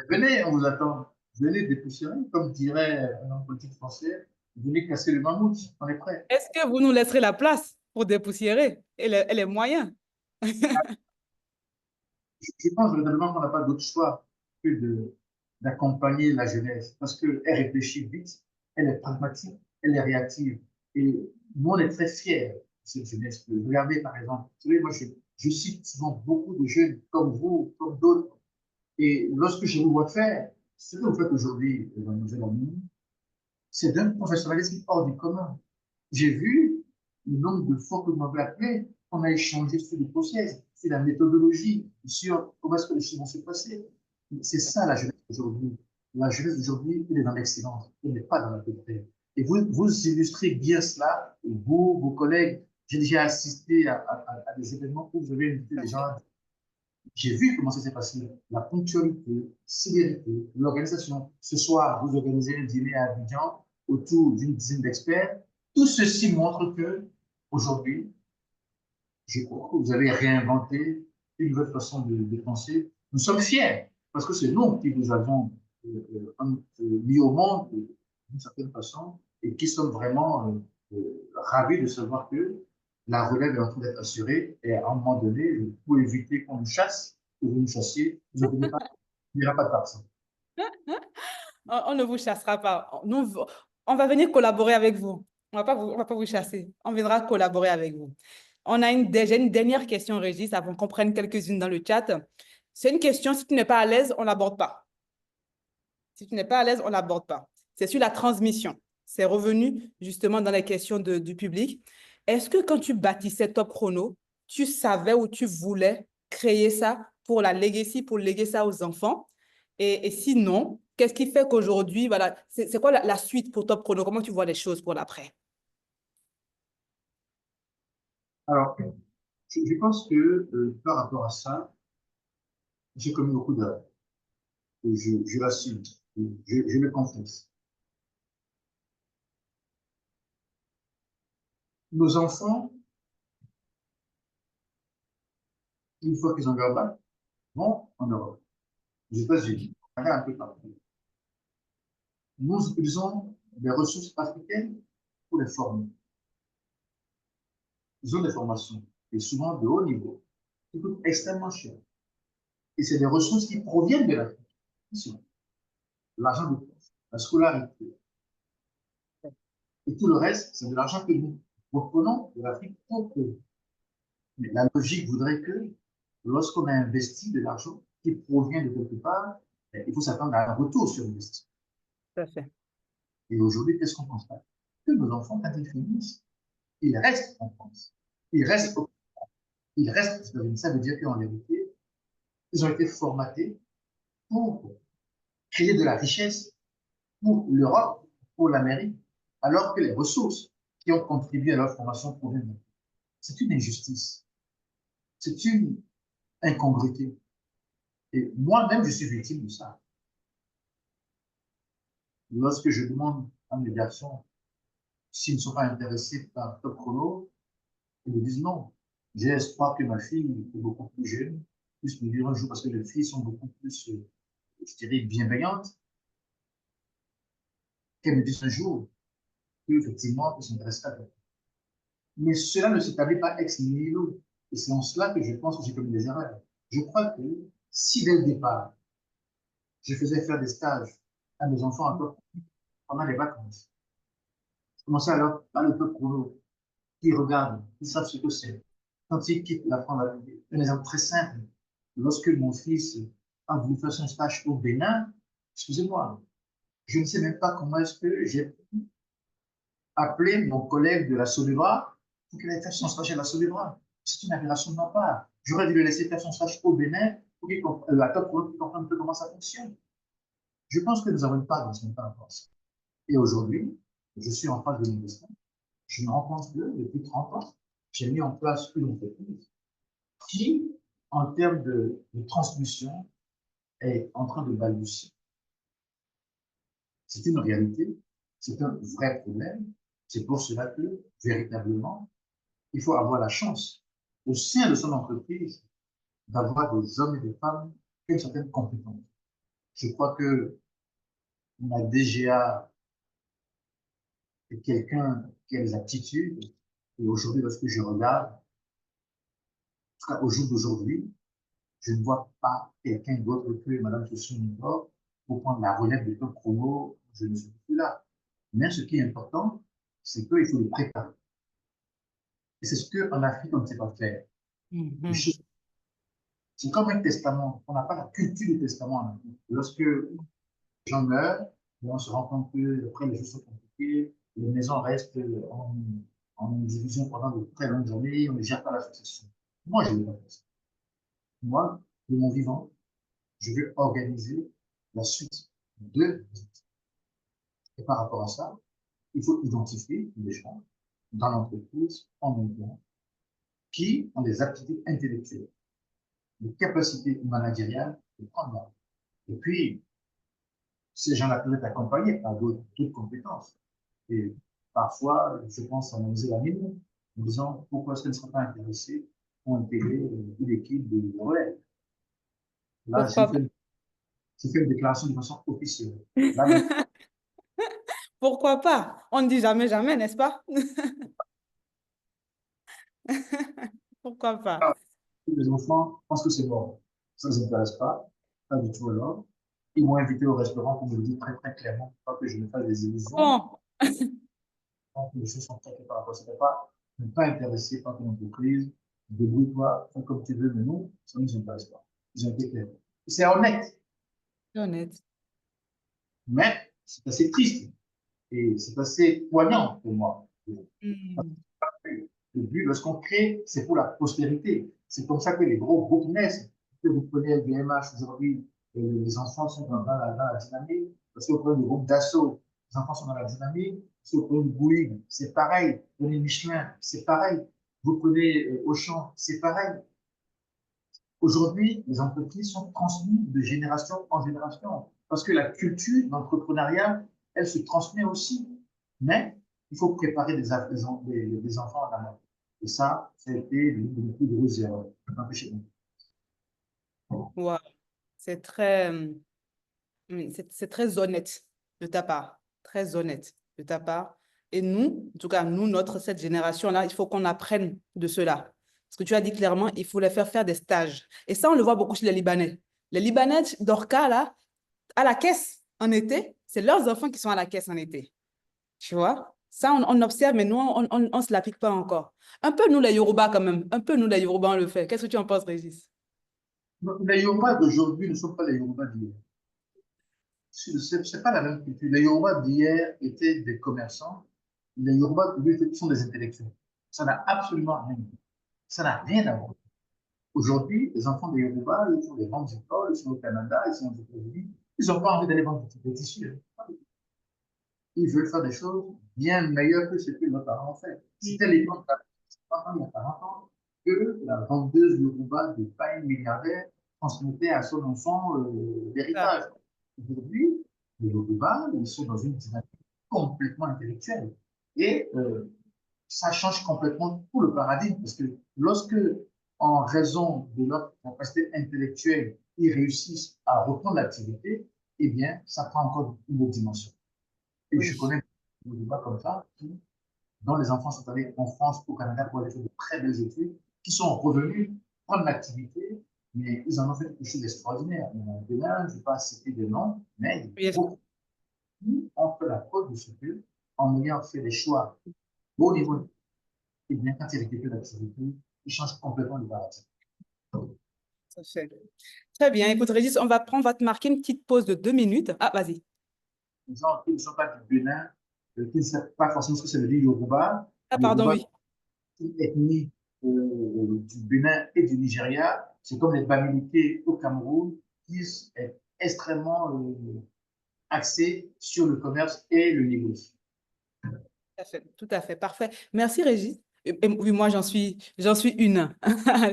Venez, on vous attend. Venez dépoussiérer, comme dirait un homme politique français. Venez casser le mammouth, on est prêt. Est-ce que vous nous laisserez la place pour dépoussiérer et les moyens? Je pense véritablement qu'on n'a pas d'autre choix que d'accompagner la jeunesse parce qu'elle réfléchit vite, elle est pragmatique, elle est réactive. Et nous, on est très fiers de cette jeunesse. Regardez, par exemple, vous savez, moi, je cite souvent beaucoup de jeunes comme vous, comme d'autres. Et lorsque je vous vois faire, ce que vous faites aujourd'hui, mademoiselle Amine, c'est d'un professionnalisme hors du commun. J'ai vu le nombre de fois que vous m'avez appelé, on a échangé sur le process, sur la méthodologie, sur comment est-ce que les choses vont se passer. C'est ça la jeunesse d'aujourd'hui. La jeunesse d'aujourd'hui, elle est dans l'excellence, elle n'est pas dans la pauvreté. Et vous illustrez bien cela, vous, vos collègues. J'ai déjà assisté à des événements où vous avez invité des gens. J'ai vu comment ça s'est passé. La ponctualité, célérité, l'organisation. Ce soir, vous organisez un dîner à Abidjan autour d'une dizaine d'experts. Tout ceci montre que, aujourd'hui, je crois que vous avez réinventé une nouvelle façon de penser. Nous sommes fiers parce que c'est nous qui vous avons mis au monde d'une certaine façon et qui sommes vraiment ravis de savoir que la relève est en train d'être assurée et à un moment donné, pour éviter qu'on nous chasse, que vous nous chassiez, vous ne pas, il n'y aura pas de vaccin. On ne vous chassera pas. On va venir collaborer avec vous. On va pas vous chasser. On viendra collaborer avec vous. On a déjà une dernière question, Régis, avant qu'on prenne quelques-unes dans le chat. C'est une question, si tu n'es pas à l'aise, on l'aborde pas. Si tu n'es pas à l'aise, on l'aborde pas. C'est sur la transmission. C'est revenu justement dans les questions du public. Est-ce que quand tu bâtissais Top Chrono, tu savais ou tu voulais créer ça pour la legacy, pour léguer ça aux enfants? Et sinon, qu'est-ce qui fait qu'aujourd'hui, voilà, c'est quoi la suite pour Top Chrono? Comment tu vois les choses pour l'après? Alors, je pense que par rapport à ça, j'ai commis beaucoup d'erreurs. Je l'assume, je le confesse. Nos enfants, une fois qu'ils ont leur bac, vont en Europe, aux États-Unis, un peu partout. Nous utilisons des ressources africaines pour les former. Ils ont des formations, et souvent de haut niveau, qui coûtent extrêmement cher. Et c'est des ressources qui proviennent de l'Afrique. L'argent de poche, la scolarité, et tout le reste, c'est de l'argent que nous reprenons de l'Afrique pour que. Mais la logique voudrait que lorsqu'on a investi de l'argent qui provient de quelque part, il faut s'attendre à un retour sur investissement. Tout à fait. Et aujourd'hui, qu'est-ce qu'on constate? Que nos enfants, quand ils finissent, ils restent en France. Ils restent, ils restent, ça veut dire qu'en vérité, ils ont été formatés pour créer de la richesse pour l'Europe, pour l'Amérique, alors que les ressources qui ont contribué à leur formation proviennent d'eux. C'est une injustice. C'est une incongruité. Et moi-même, je suis victime de ça. Lorsque je demande à mes garçons s'ils ne sont pas intéressés par Top Chrono, ils me disent non. J'ai espoir que ma fille est beaucoup plus jeune, puisse me dire un jour, parce que les filles sont beaucoup plus, je dirais, bienveillantes, qu'elles me disent un jour qu'effectivement, elles s'intéressent à toi. Mais cela ne s'établit pas ex nihilo. Et c'est en cela que je pense que j'ai commis des erreurs. Je crois que si dès le départ, je faisais faire des stages à mes enfants pendant les vacances, je commençais à leur parler peu chrono, qui regardent, qui savent ce que c'est. Quand ils quittent la France, un exemple très simple, lorsque mon fils a voulu faire son stage au Bénin, excusez-moi, je ne sais même pas comment est-ce que j'ai appelé mon collègue de la Solebra pour qu'il aille faire son stage à la Solebra. C'est une aberration de ma part. J'aurais dû le laisser faire son stage au Bénin pour qu'il comprenne un peu comment ça fonctionne. Je pense que nous avons une part dans ce par rapport à ça. Et aujourd'hui, je suis en phase de l'investissement. Je me rends compte que depuis 30 ans, j'ai mis en place une entreprise qui, en termes de transmission, est en train de balbutier. C'est une réalité, c'est un vrai problème. C'est pour cela que, véritablement, il faut avoir la chance, au sein de son entreprise, d'avoir des hommes et des femmes qui ont une certaine compétence. Je crois que ma DGA est quelqu'un qui a des aptitudes. Et aujourd'hui, lorsque je regarde, en tout cas au jour d'aujourd'hui, je ne vois pas quelqu'un d'autre que Mme Sossou-Ngor pour prendre la relève de Top Chrono. Je ne suis plus là. Mais ce qui est important, c'est qu'il faut le préparer. Et c'est ce qu'en Afrique, on ne sait pas faire. C'est comme un testament. On n'a pas la culture du testament en Afrique. Lorsque les gens meurent, on se rend compte que après les choses sont compliquées, les maisons restent en division pendant de très longues années, on ne gère pas la succession. Moi, je ne veux pas faire ça. Moi, de mon vivant, je veux organiser la suite de. Et par rapport à ça, il faut identifier des gens dans l'entreprise, en même temps, qui ont des aptitudes intellectuelles, des capacités managériales de prendre la. Et puis, ces gens-là peuvent être accompagnés par d'autres compétences. Et parfois, je pense à Mme Lamine, en disant pourquoi est-ce qu'elle ne sera pas intéressée pour intégrer une équipe de relève. Là, Pourquoi pas? j'ai fait une déclaration de façon officielle. Là, même, Pourquoi pas? On ne dit jamais jamais, n'est-ce pas? Pourquoi pas? les enfants pensent que c'est mort. Ça ne les intéresse pas du tout alors. Ils m'ont invité au restaurant pour me le dire très très clairement, pas que je me fasse des illusions. Bon, Donc, les choses sont très claires par rapport à ça. Pas, ne pas intéressé par ton entreprise, débrouille-toi, fais comme tu veux, mais nous, ça ne nous intéresse pas. Ils ont été clairs. C'est honnête, c'est honnête. mais c'est assez triste et c'est assez poignant pour moi. Hmm. Le but, lorsqu'on crée, c'est pour la prospérité. C'est comme ça que les gros groupes naissent. Que vous prenez LVMH aujourd'hui, les enfants sont dans la dynamique. Parce que vous prenez le groupe d'assaut, les enfants sont dans la dynamique. Si vous prenez Bouygues, c'est pareil. Vous prenez Michelin, c'est pareil. Vous prenez Auchan, c'est pareil. Aujourd'hui, les entreprises sont transmises de génération en génération. Parce que la culture d'entrepreneuriat, elle se transmet aussi. Mais il faut préparer des enfants en amont. Et ça a été l'une de mes plus grosses erreurs. Wow. C'est très, c'est très honnête de ta part. Très honnête de ta part. Et nous, en tout cas, nous, cette génération-là, il faut qu'on apprenne de cela. Parce que tu as dit clairement, il faut les faire faire des stages. Et ça, on le voit beaucoup chez les Libanais. Les Libanais d'Orca, là, à la caisse en été, c'est leurs enfants qui sont à la caisse en été. Tu vois? Ça, on observe, mais nous, on ne se l'applique pas encore. Un peu nous, les Yoruba, quand même. Un peu nous, les Yoruba, on le fait. Qu'est-ce que tu en penses, Régis? Les Yoruba d'aujourd'hui ne sont pas les Yoruba d'hier. Ce n'est pas la même culture. Les Yoruba d'hier étaient des commerçants. Les Yoruba d'aujourd'hui sont des intellectuels. Ça n'a absolument rien à voir. Ça n'a rien à voir. Aujourd'hui, les enfants des Yoruba, ils font des grandes écoles, ils sont au Canada, ils sont aux États-Unis, ils n'ont pas envie d'aller vendre des tissus. Ils veulent faire des choses bien meilleures que ce que nos parents ont fait. C'était Mhm. l'époque il y a 40 ans que la vendeuse Yoruba de pain milliardaire transmettait à son enfant Ça, l'héritage. Aujourd'hui, les Yoruba, ils sont dans une dynamique complètement intellectuelle. Et ça change complètement tout le paradigme parce que lorsque, en raison de leur capacité intellectuelle, ils réussissent à reprendre l'activité, eh bien, ça prend encore une autre dimension. Et je oui. connais des débats comme ça, dont les enfants sont allés en France, au Canada, pour aller faire de très belles études, qui sont revenus prendre l'activité, mais ils en ont fait quelque chose d'extraordinaire. Demain, je ne vais pas citer des noms, mais Oui. beaucoup ont fait la preuve de ce que, en ayant fait des choix au niveau, et bien, quand ils récupèrent l'activité, ils changent complètement de paradigme. Ça fait. Très bien. Écoute, Régis, on va te marquer une petite pause de 2 minutes. Ah, vas-y. Les gens qui ne sont pas du Bénin, qui ne savent pas forcément ce que ça veut dire Yoruba, Ah, pardon, Yoruba, oui. une ethnie du Bénin et du Nigeria, c'est comme les Bamileke au Cameroun, qui est extrêmement axé sur le commerce et le négoce. Tout à fait, tout à fait. Parfait. Merci, Régis. Et oui, moi, j'en suis une.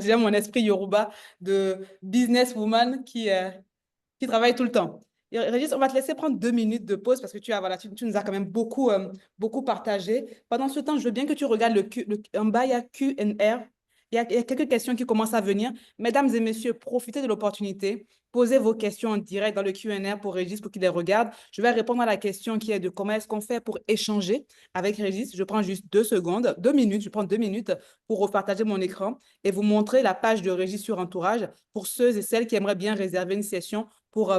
J'ai mon esprit Yoruba de businesswoman qui travaille tout le temps. Et Régis, on va te laisser prendre 2 minutes de pause parce que voilà, tu nous as quand même beaucoup partagé. Pendant ce temps, je veux bien que tu regardes en bas, il y a Q&R. Il y a quelques questions qui commencent à venir. Mesdames et messieurs, profitez de l'opportunité. Posez vos questions en direct dans le Q&R pour Régis pour qu'il les regarde. Je vais répondre à la question qui est de comment est-ce qu'on fait pour échanger avec Régis. Je prends juste 2 secondes, 2 minutes. Je prends 2 minutes pour repartager mon écran et vous montrer la page de Régis sur Entourage pour ceux et celles qui aimeraient bien réserver une session pour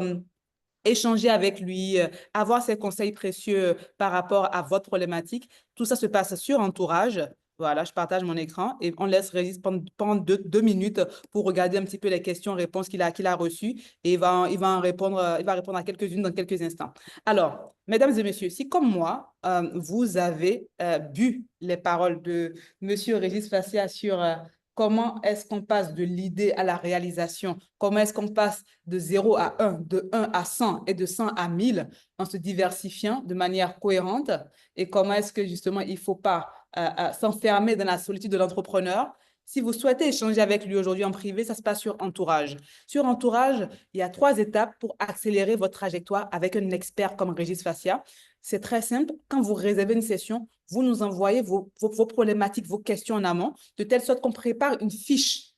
échanger avec lui, avoir ses conseils précieux par rapport à votre problématique. Tout ça se passe sur Entourage. Voilà, je partage mon écran et on laisse Régis pendant 2 minutes pour regarder un petit peu les questions-réponses qu'il a reçues et il va répondre à quelques-unes dans quelques instants. Alors, mesdames et messieurs, si comme moi, vous avez bu les paroles de Monsieur Régis Fassia sur comment est-ce qu'on passe de l'idée à la réalisation, comment est-ce qu'on passe de 0 à 1, de 1 à 100 et de 100 à 1000 en se diversifiant de manière cohérente et comment est-ce que justement il ne faut pas s'enfermer dans la solitude de l'entrepreneur. Si vous souhaitez échanger avec lui aujourd'hui en privé, ça se passe sur Entourage. Sur Entourage, il y a 3 étapes pour accélérer votre trajectoire avec un expert comme Régis Fassia. C'est très simple. Quand vous réservez une session, vous nous envoyez vos problématiques, vos questions en amont, de telle sorte qu'on prépare une fiche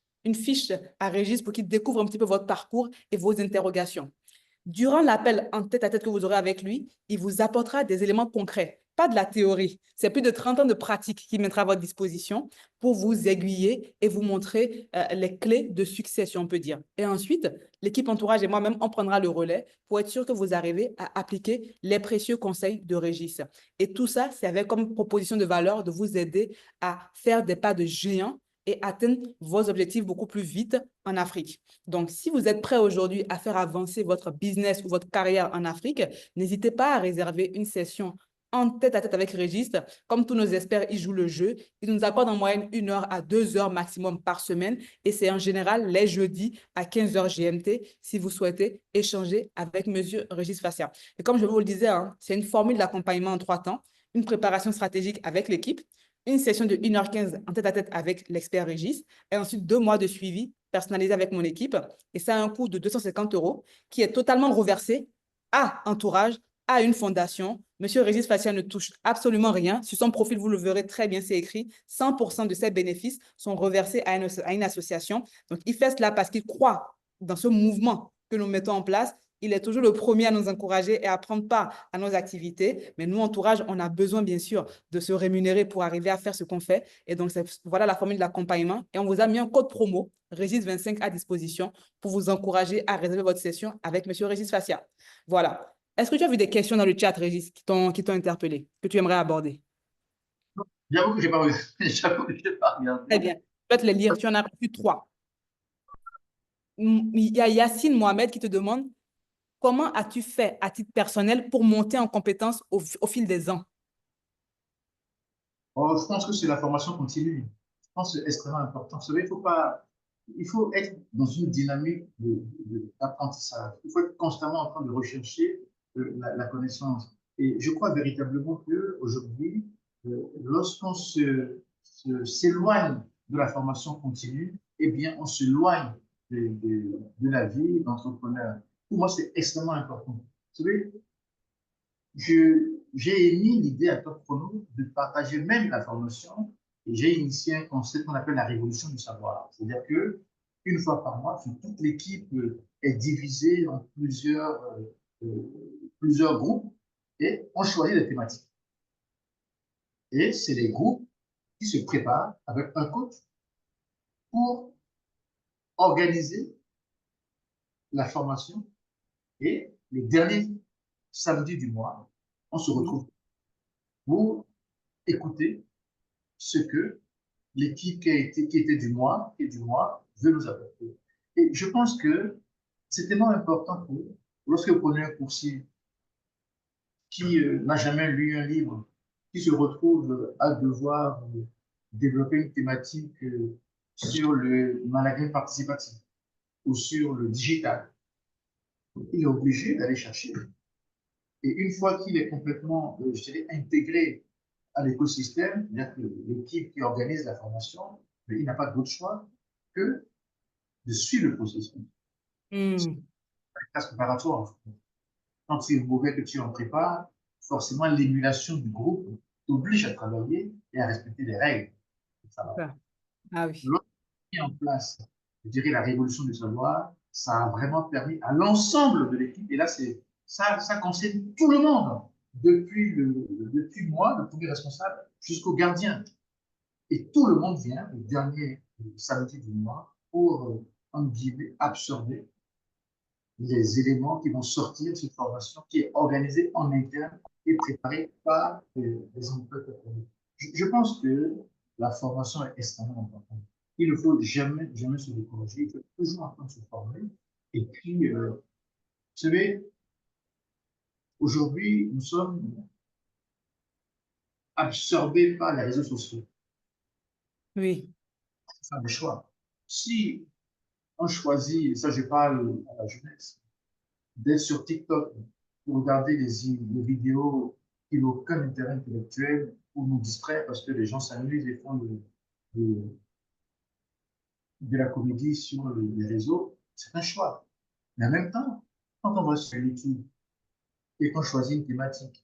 à Régis pour qu'il découvre un petit peu votre parcours et vos interrogations. Durant l'appel en tête-à-tête que vous aurez avec lui, il vous apportera des éléments concrets, pas de la théorie. C'est plus de 30 ans de pratique qu'il mettra à votre disposition pour vous aiguiller et vous montrer les clés de succès, si on peut dire. Et ensuite, l'équipe entourage et moi-même, on prendra le relais pour être sûr que vous arrivez à appliquer les précieux conseils de Régis. Et tout ça, c'est avec comme proposition de valeur de vous aider à faire des pas de géant et atteindre vos objectifs beaucoup plus vite en Afrique. Donc, si vous êtes prêt aujourd'hui à faire avancer votre business ou votre carrière en Afrique, n'hésitez pas à réserver une session en tête-à-tête avec Régis. Comme tous nos experts, ils jouent le jeu. Ils nous accordent en moyenne 1 heure à 2 heures maximum par semaine. Et c'est en général les jeudis à 15 heures GMT si vous souhaitez échanger avec Monsieur Régis Fassia. Et comme je vous le disais, hein, c'est une formule d'accompagnement en 3 temps. Une préparation stratégique avec l'équipe, une session de 1h15 en tête-à-tête avec l'expert Régis et ensuite 2 mois de suivi personnalisé avec mon équipe. Et ça a un coût de 250 euros qui est totalement reversé à Entourage, à une fondation. Monsieur Régis Fassia ne touche absolument rien. Sur son profil, vous le verrez très bien, c'est écrit. 100% de ses bénéfices sont reversés à une association. Donc, il fait cela parce qu'il croit dans ce mouvement que nous mettons en place. Il est toujours le premier à nous encourager et à prendre part à nos activités. Mais nous, Entourage, on a besoin, bien sûr, de se rémunérer pour arriver à faire ce qu'on fait. Et donc, voilà la formule d'accompagnement. Et on vous a mis un code promo, Régis25, à disposition pour vous encourager à réserver votre session avec Monsieur Régis Fassia. Voilà. Est-ce que tu as vu des questions dans le chat, Régis, qui t'ont interpellé, que tu aimerais aborder? J'avoue que je n'ai pas, j'avoue que j'ai pas regardé. Très bien. Je vais te les lire. Tu en as reçu 3. Il y a Yacine Mohamed qui te demande comment as-tu fait à titre personnel pour monter en compétence au fil des ans? Oh, je pense que c'est la formation continue. Je pense que c'est extrêmement important. Vous savez, il faut être dans une dynamique d'apprentissage. Il faut être constamment en train de rechercher la connaissance. Et je crois véritablement qu'aujourd'hui, lorsqu'on s'éloigne de la formation continue, eh bien, on s'éloigne de la vie d'entrepreneur. Pour moi, c'est extrêmement important. Vous savez, j'ai émis l'idée à Top Chrono de partager même la formation et j'ai initié un concept qu'on appelle la révolution du savoir. C'est-à-dire que une fois par mois, toute l'équipe est divisée en plusieurs groupes et on choisit des thématiques. Et c'est les groupes qui se préparent avec un coach pour organiser la formation et le dernier samedi du mois, on se Oui. retrouve pour écouter ce que l'équipe qui était du mois veut nous apporter. Et je pense que c'est tellement important que lorsque vous prenez un coursier qui n'a jamais lu un livre, qui se retrouve à devoir développer une thématique sur le management participatif ou sur le digital, il est obligé d'aller chercher. Et une fois qu'il est complètement, je dirais, intégré à l'écosystème, c'est-à-dire que l'équipe qui organise la formation, il n'a pas d'autre choix que de suivre le processus. Hmm. Classe préparatoire. Quand tu es mauvais, que tu en prépares, forcément, l'émulation du groupe t'oblige à travailler et à respecter les règles. Ça va. Ça. Ah oui. Lorsqu'on a mis en place, je dirais, la révolution du savoir, ça a vraiment permis à l'ensemble de l'équipe, et là, ça concerne tout le monde, depuis moi, le premier responsable, jusqu'au gardien. Et tout le monde vient le dernier samedi du mois pour, en guillemets, absorber les éléments qui vont sortir de cette formation qui est organisée en interne et préparée par les emplois. Je pense que la formation est extrêmement importante. Il ne faut jamais, jamais se décourager. Il faut toujours en train de se former. Et puis, vous savez, aujourd'hui, nous sommes absorbés par les réseaux sociaux. Oui. Il faut faire des choix. Si on choisit, et ça je parle à la jeunesse, d'être sur TikTok pour regarder les vidéos qui n'ont aucun intérêt intellectuel ou nous distraire parce que les gens s'amusent et font de, de la comédie sur les réseaux, c'est un choix. Mais en même temps, quand on va sur YouTube et qu'on choisit une thématique,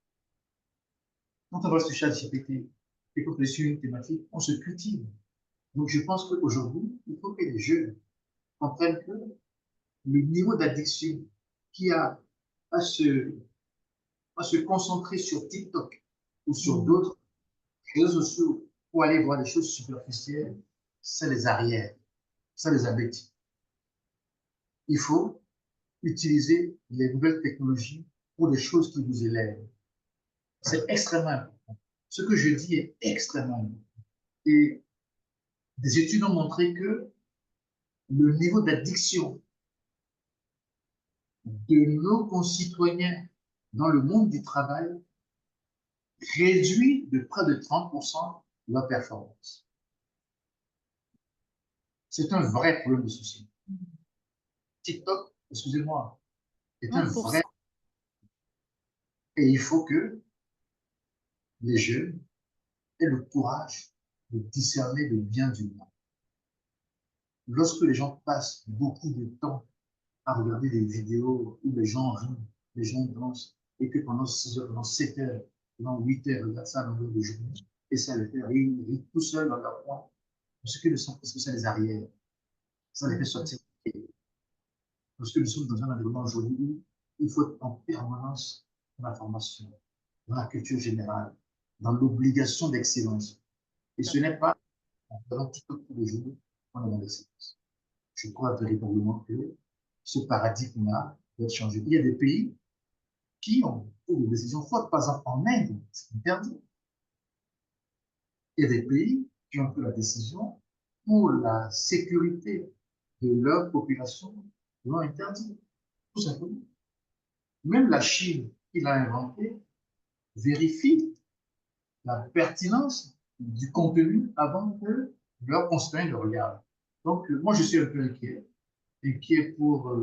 quand on va sur ChatGPT et qu'on choisit une thématique, on se cultive. Donc je pense qu'aujourd'hui, il faut que les jeunes comprennent que le niveau d'addiction qu'il y a à se, à se concentrer sur TikTok ou sur Hmm. d'autres réseaux sociaux pour aller voir des choses superficielles, ça les arrière, ça les abétit. Il faut utiliser les nouvelles technologies pour des choses qui vous élèvent. C'est extrêmement important. Ce que je dis est extrêmement important. Et des études ont montré que le niveau d'addiction de nos concitoyens dans le monde du travail réduit de près de 30% leur performance. C'est un vrai problème de société. TikTok, excusez-moi, est un vrai. 30%. Et il faut que les jeunes aient le courage de discerner le bien du mal. Lorsque les gens passent beaucoup de temps à regarder des vidéos où les gens rient, les gens dansent, et que pendant 6 heures, pendant 7 heures, pendant 8 heures, ils regardent ça à longueur de journée, et ça les fait rire, ils rient tout seuls dans leur coin, parce que ça les arrière, ça les fait Hmm. sortir. Parce que nous sommes dans un environnement aujourd'hui où il faut être en permanence dans la formation, dans la culture générale, dans l'obligation d'excellence. Et Tout à ce n'est fait. pas en faisant TikTok tous les jours qu'on est dans l'excellence. Je crois véritablement que ce paradigme-là doit changer. Il y a des pays qui ont pris des décisions fortes. Par exemple, en Inde, c'est interdit. Il y a des pays qui ont pris la décision pour la sécurité de leur population, l'ont interdit, tout simplement. Même la Chine, qui l'a inventé, vérifie la pertinence du contenu avant que leurs concitoyens le regardent. Donc, moi, je suis un peu inquiet pour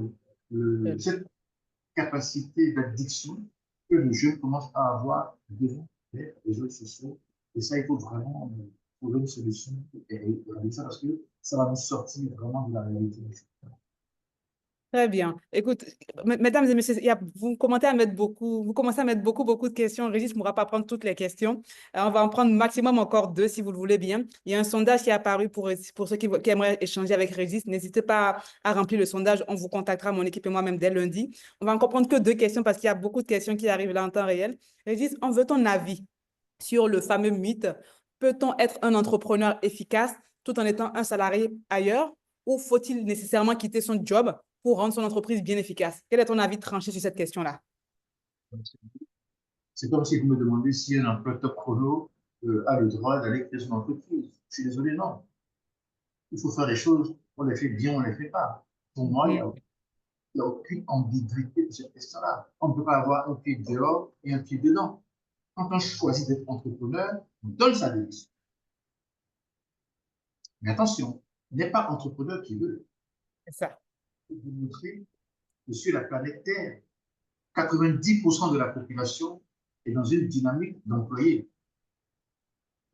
cette capacité d'addiction que les jeunes commencent à avoir devant les réseaux sociaux. Et ça, il faut vraiment trouver une solution et réaliser ça parce que ça va nous sortir vraiment de la réalité. Très bien. Écoute, mesdames et messieurs, vous commencez à mettre beaucoup de questions. Régis ne pourra pas prendre toutes les questions. On va en prendre maximum encore 2 si vous le voulez bien. Il y a un sondage qui est apparu pour ceux qui aimeraient échanger avec Régis. N'hésitez pas à remplir le sondage. On vous contactera, mon équipe et moi-même, dès lundi. On va encore prendre que 2 questions parce qu'il y a beaucoup de questions qui arrivent là en temps réel. Régis, on veut ton avis sur le fameux mythe. Peut-on être un entrepreneur efficace tout en étant un salarié ailleurs ou faut-il nécessairement quitter son job pour rendre son entreprise bien efficace? Quel est ton avis tranché sur cette question-là? C'est comme si vous me demandez si un emploi top chrono a le droit d'aller créer son entreprise. Je suis désolé, non. Il faut faire les choses, on les fait bien, on ne les fait pas. Pour moi, il n'y a aucune ambiguïté de cette question-là. On ne peut pas avoir un pied dehors et un pied dedans. Quand on choisit d'être entrepreneur, on donne sa démission. Mais attention, il n'est pas entrepreneur qui veut. C'est ça. Vous montrer que sur la planète Terre, 90% de la population est dans une dynamique d'employés.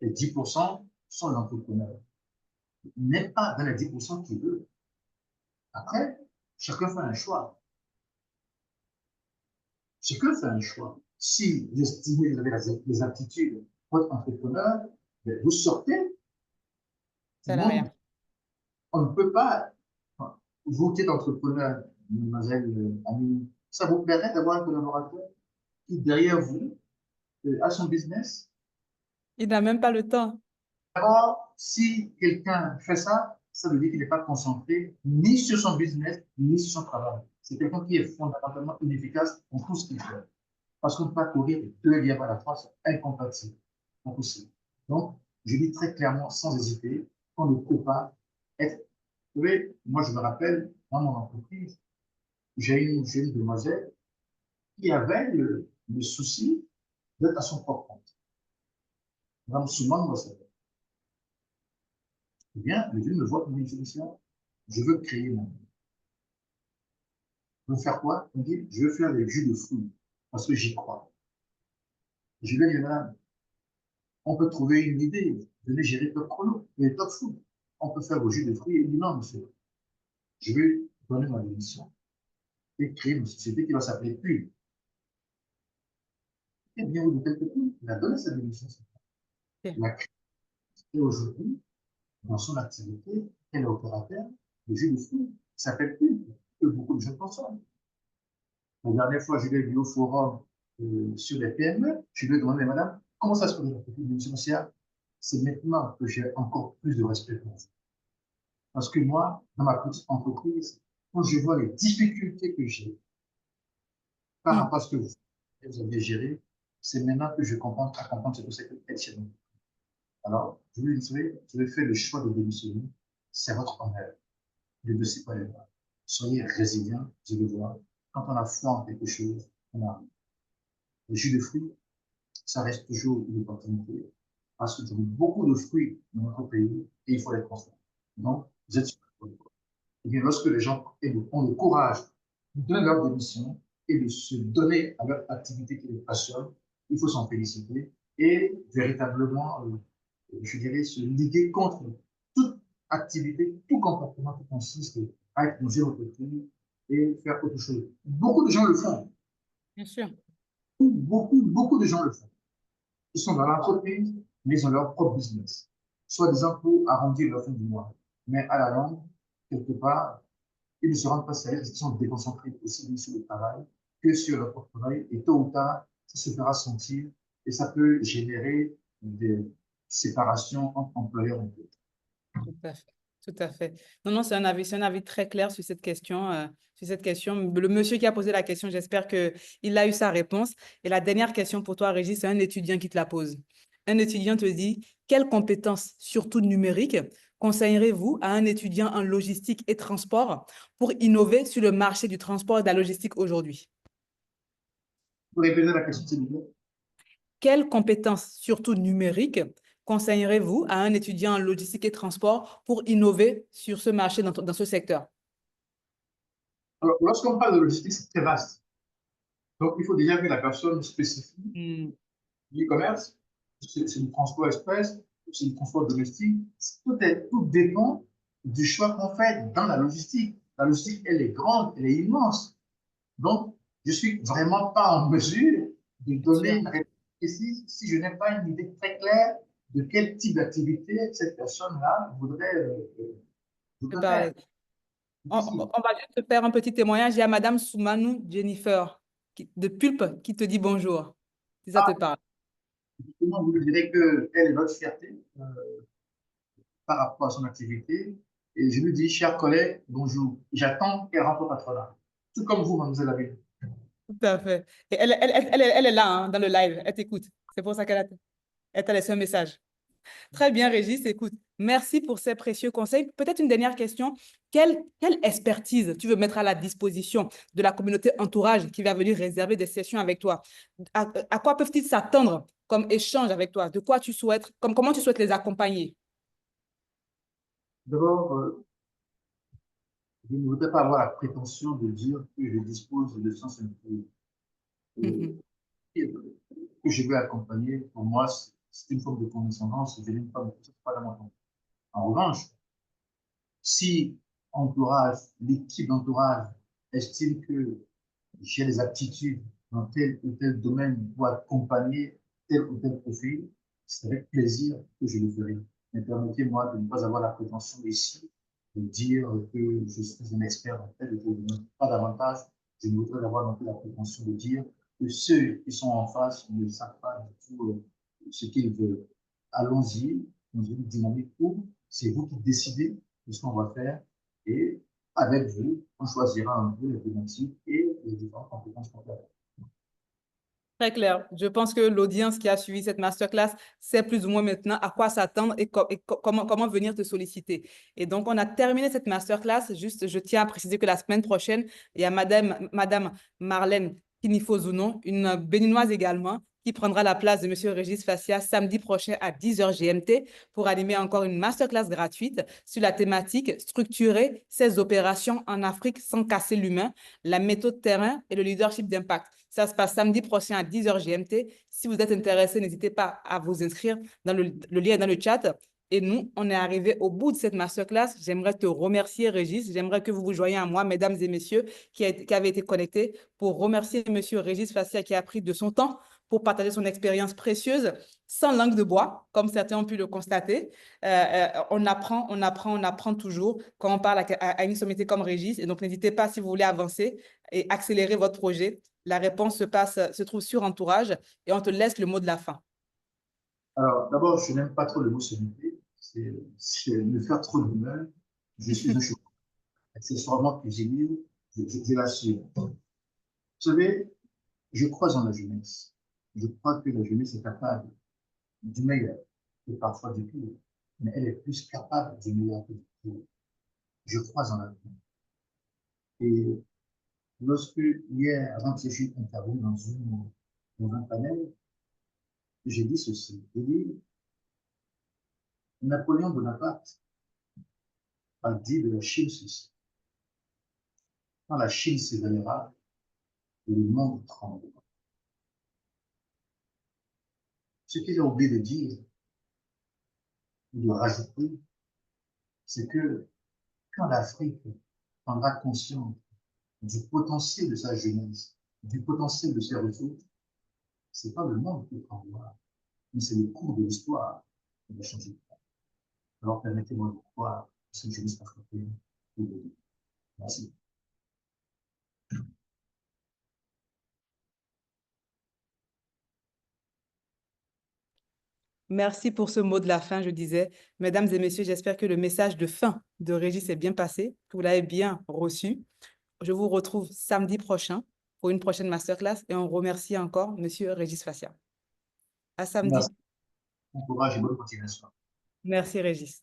Et 10% sont l'entrepreneur. Il n'est pas dans les 10% qui veut. Après, chacun fait un choix. Chacun fait un choix. Si vous estimez que vous avez les aptitudes pour être entrepreneur, vous sortez du monde. Salariat. On ne peut pas, vous qui êtes entrepreneur, mademoiselle Amine, ça vous permet d'avoir un collaborateur qui, derrière vous, a son business. Il n'a même pas le temps. Alors, si quelqu'un fait ça, ça veut dire qu'il n'est pas concentré ni sur son business, ni sur son travail. C'est quelqu'un qui est fondamentalement inefficace dans tout ce qu'il fait. Parce qu'on ne peut pas courir 2 lièvres à la fois, c'est incompatible, impossible. Donc, je dis très clairement, sans hésiter, qu'on ne peut pas être. Vous savez, moi, je me rappelle, dans mon entreprise, j'ai une demoiselle qui avait le souci d'être à son propre compte. Madame Souman, moi, ça. Eh bien, le Dieu me voit comme une solution. Je veux créer mon monde. Je veux faire quoi? On dit, je veux faire des jus de fruits parce que j'y crois. Je vais dire, madame, on peut trouver une idée, venez gérer top chrono, mais top food. On peut faire vos jus de fruits. Et il dit, non, monsieur, je vais donner ma démission et créer une société qui va s'appeler Pub. Eh bien, vous dites que il a donné sa démission. Ok. Il a créé aujourd'hui, dans son activité, elle est opérateur, le jus de fruits s'appelle Pub, que beaucoup de gens consomment. La dernière fois, je l'ai vu au forum sur les PME, je lui ai demandé, madame, comment ça se passe dans la sociale? C'est maintenant que j'ai encore plus de respect pour vous. Parce que moi, dans ma petite entreprise, quand je vois les difficultés que j'ai par Mm. rapport à ce que vous avez géré, c'est maintenant que je comprends, ce que c'est que être chez nous. Alors, je lui dis, je vais faire le choix de démissionner. C'est votre honneur. Ne baissez pas les bras. Soyez résilient, je le vois. Quand on a foi en quelque chose, on a le jus de fruits, ça reste toujours une opportunité. Parce que nous avons beaucoup de fruits dans notre pays et il faut les transformer. Donc, vous êtes sur le bon. Et bien, lorsque les gens ont le courage de leur démission et de se donner à leur activité qui les passionne, il faut s'en féliciter et véritablement, je dirais, se liguer contre toute activité, tout comportement qui consiste à épouser votre vie et faire autre chose. Beaucoup de gens le font. Bien sûr. Beaucoup de gens le font. Ils sont dans l'entreprise, mais ils ont leur propre business. Soit disant pour arrondir leur fin du mois. Mais à la longue, quelque part, ils ne se rendent pas sérieux parce qu'ils sont déconcentrés aussi bien sur le travail que sur leur propre travail. Et tôt ou tard, ça se fera sentir et ça peut générer des séparations entre employeurs et employés. Tout à fait. Tout à fait. Non, non, c'est un avis très clair sur cette question. Sur cette question. Le monsieur qui a posé la question, j'espère qu'il a eu sa réponse. Et la dernière question pour toi, Régis, c'est un étudiant qui te la pose. Un étudiant te dit, quelles compétences, surtout numériques, conseillerez-vous à un étudiant en logistique et transport pour innover sur le marché du transport et de la logistique aujourd'hui? Pour répéter la question, s'il vous plaît. Quelles compétences, surtout numériques, conseillerez-vous à un étudiant en logistique et transport pour innover sur ce marché, dans ce secteur? Alors, lorsqu'on parle de logistique, c'est très vaste. Donc, il faut déjà que la personne spécifie Hmm, l'e-commerce, c'est du transport express, c'est du transport domestique. Tout dépend du choix qu'on fait dans la logistique. La logistique, elle est grande, elle est immense. Donc, je ne suis vraiment pas en mesure de bien donner sûr. une réponse précise si je n'ai pas une idée très claire de quel type d'activité cette personne-là Je voudrait faire. parle. Difficile. On va juste faire un petit témoignage. Il y a Madame Soumanou Jennifer de Pulpe qui te dit bonjour, si ça te parle. Justement, vous lui direz qu'elle est notre fierté par rapport à son activité. Et je lui dis, chers collègues, bonjour. J'attends qu'elle rentre au patronat. Tout comme vous, mademoiselle Lavigne. Tout à fait. Et elle est là, hein, dans le live. Elle t'écoute. C'est pour ça elle t'a laissé un message. Très bien, Régis. Écoute, merci pour ces précieux conseils. Peut-être une dernière question. Quelle expertise tu veux mettre à la disposition de la communauté entourage qui va venir réserver des sessions avec toi? À quoi peuvent-ils s'attendre comme échange avec toi? De quoi tu souhaites, comment tu souhaites les accompagner? D'abord, je ne voudrais pas avoir la prétention de dire que je dispose de sens infini. Mhm. Que je vais accompagner, pour moi, c'est une forme de condescendance. Je n'aime pas dans mon temps. En revanche, si entourage, l'équipe d'entourage estime que j'ai des aptitudes dans tel ou tel domaine pour accompagner tel ou tel profil, c'est avec plaisir que je le ferai. Mais permettez-moi de ne pas avoir la prétention ici de dire que je suis un expert dans tel ou tel domaine. Pas davantage. Je ne voudrais avoir non plus la prétention de dire que ceux qui sont en face ne savent pas du tout ce qu'ils veulent. Allons-y dans une dynamique où c'est vous qui décidez de ce qu'on va faire et avec vous, on choisira un peu les thématiques et les différentes compétences qu'on peut avoir. Très clair. Je pense que l'audience qui a suivi cette masterclass sait plus ou moins maintenant à quoi s'attendre et, comment venir te solliciter. Et donc, on a terminé cette masterclass. Juste, je tiens à préciser que la semaine prochaine, il y a Madame Marlène Kinifozuno, une béninoise également, qui prendra la place de Monsieur Régis Fassia samedi prochain à 10h GMT pour animer encore une masterclass gratuite sur la thématique structurer ses opérations en Afrique sans casser l'humain, la méthode terrain et le leadership d'impact. Ça se passe samedi prochain à 10h GMT. Si vous êtes intéressé, n'hésitez pas à vous inscrire. Le lien est dans le chat. Et nous, on est arrivé au bout de cette masterclass. J'aimerais te remercier, Régis. J'aimerais que vous vous joigniez à moi, mesdames et messieurs, qui avaient été connectés, pour remercier Monsieur Régis Fassia qui a pris de son temps pour partager son expérience précieuse, sans langue de bois, comme certains ont pu le constater. On apprend toujours quand on parle à une sommité comme Régis. Et donc, n'hésitez pas, si vous voulez avancer et accélérer votre projet, la réponse se trouve sur Entourage et on te laisse le mot de la fin. Alors, d'abord, je n'aime pas trop le mot sommité. C'est me faire trop de mal. Je suis un chocolat. Accessoirement cuisinier, je l'assure. Vous savez, je crois en la jeunesse. Je crois que la jeunesse est capable du meilleur et parfois du pire. Mais elle est plus capable du meilleur que du pire. Je crois en la vie. Et lorsque, hier, avant que je suis intervenu dans un panel, j'ai dit ceci. J'ai dit, Napoléon Bonaparte a dit de la Chine ceci. Quand la Chine s'éveillera, le monde tremblera. Ce qu'il a oublié de dire, ou de rajouter, c'est que quand l'Afrique prendra conscience du potentiel de sa jeunesse, du potentiel de ses ressources, ce n'est pas le monde qui tremblera, mais c'est le cours de l'histoire qui va changer. Alors permettez-moi de croire que cette jeunesse africaine. Merci. Merci pour ce mot de la fin, je disais. Mesdames et messieurs, j'espère que le message de fin de Régis est bien passé, que vous l'avez bien reçu. Je vous retrouve samedi prochain pour une prochaine masterclass et on remercie encore Monsieur Régis Fassia. À samedi. Merci. Bon courage et bonne continuation. Merci Régis.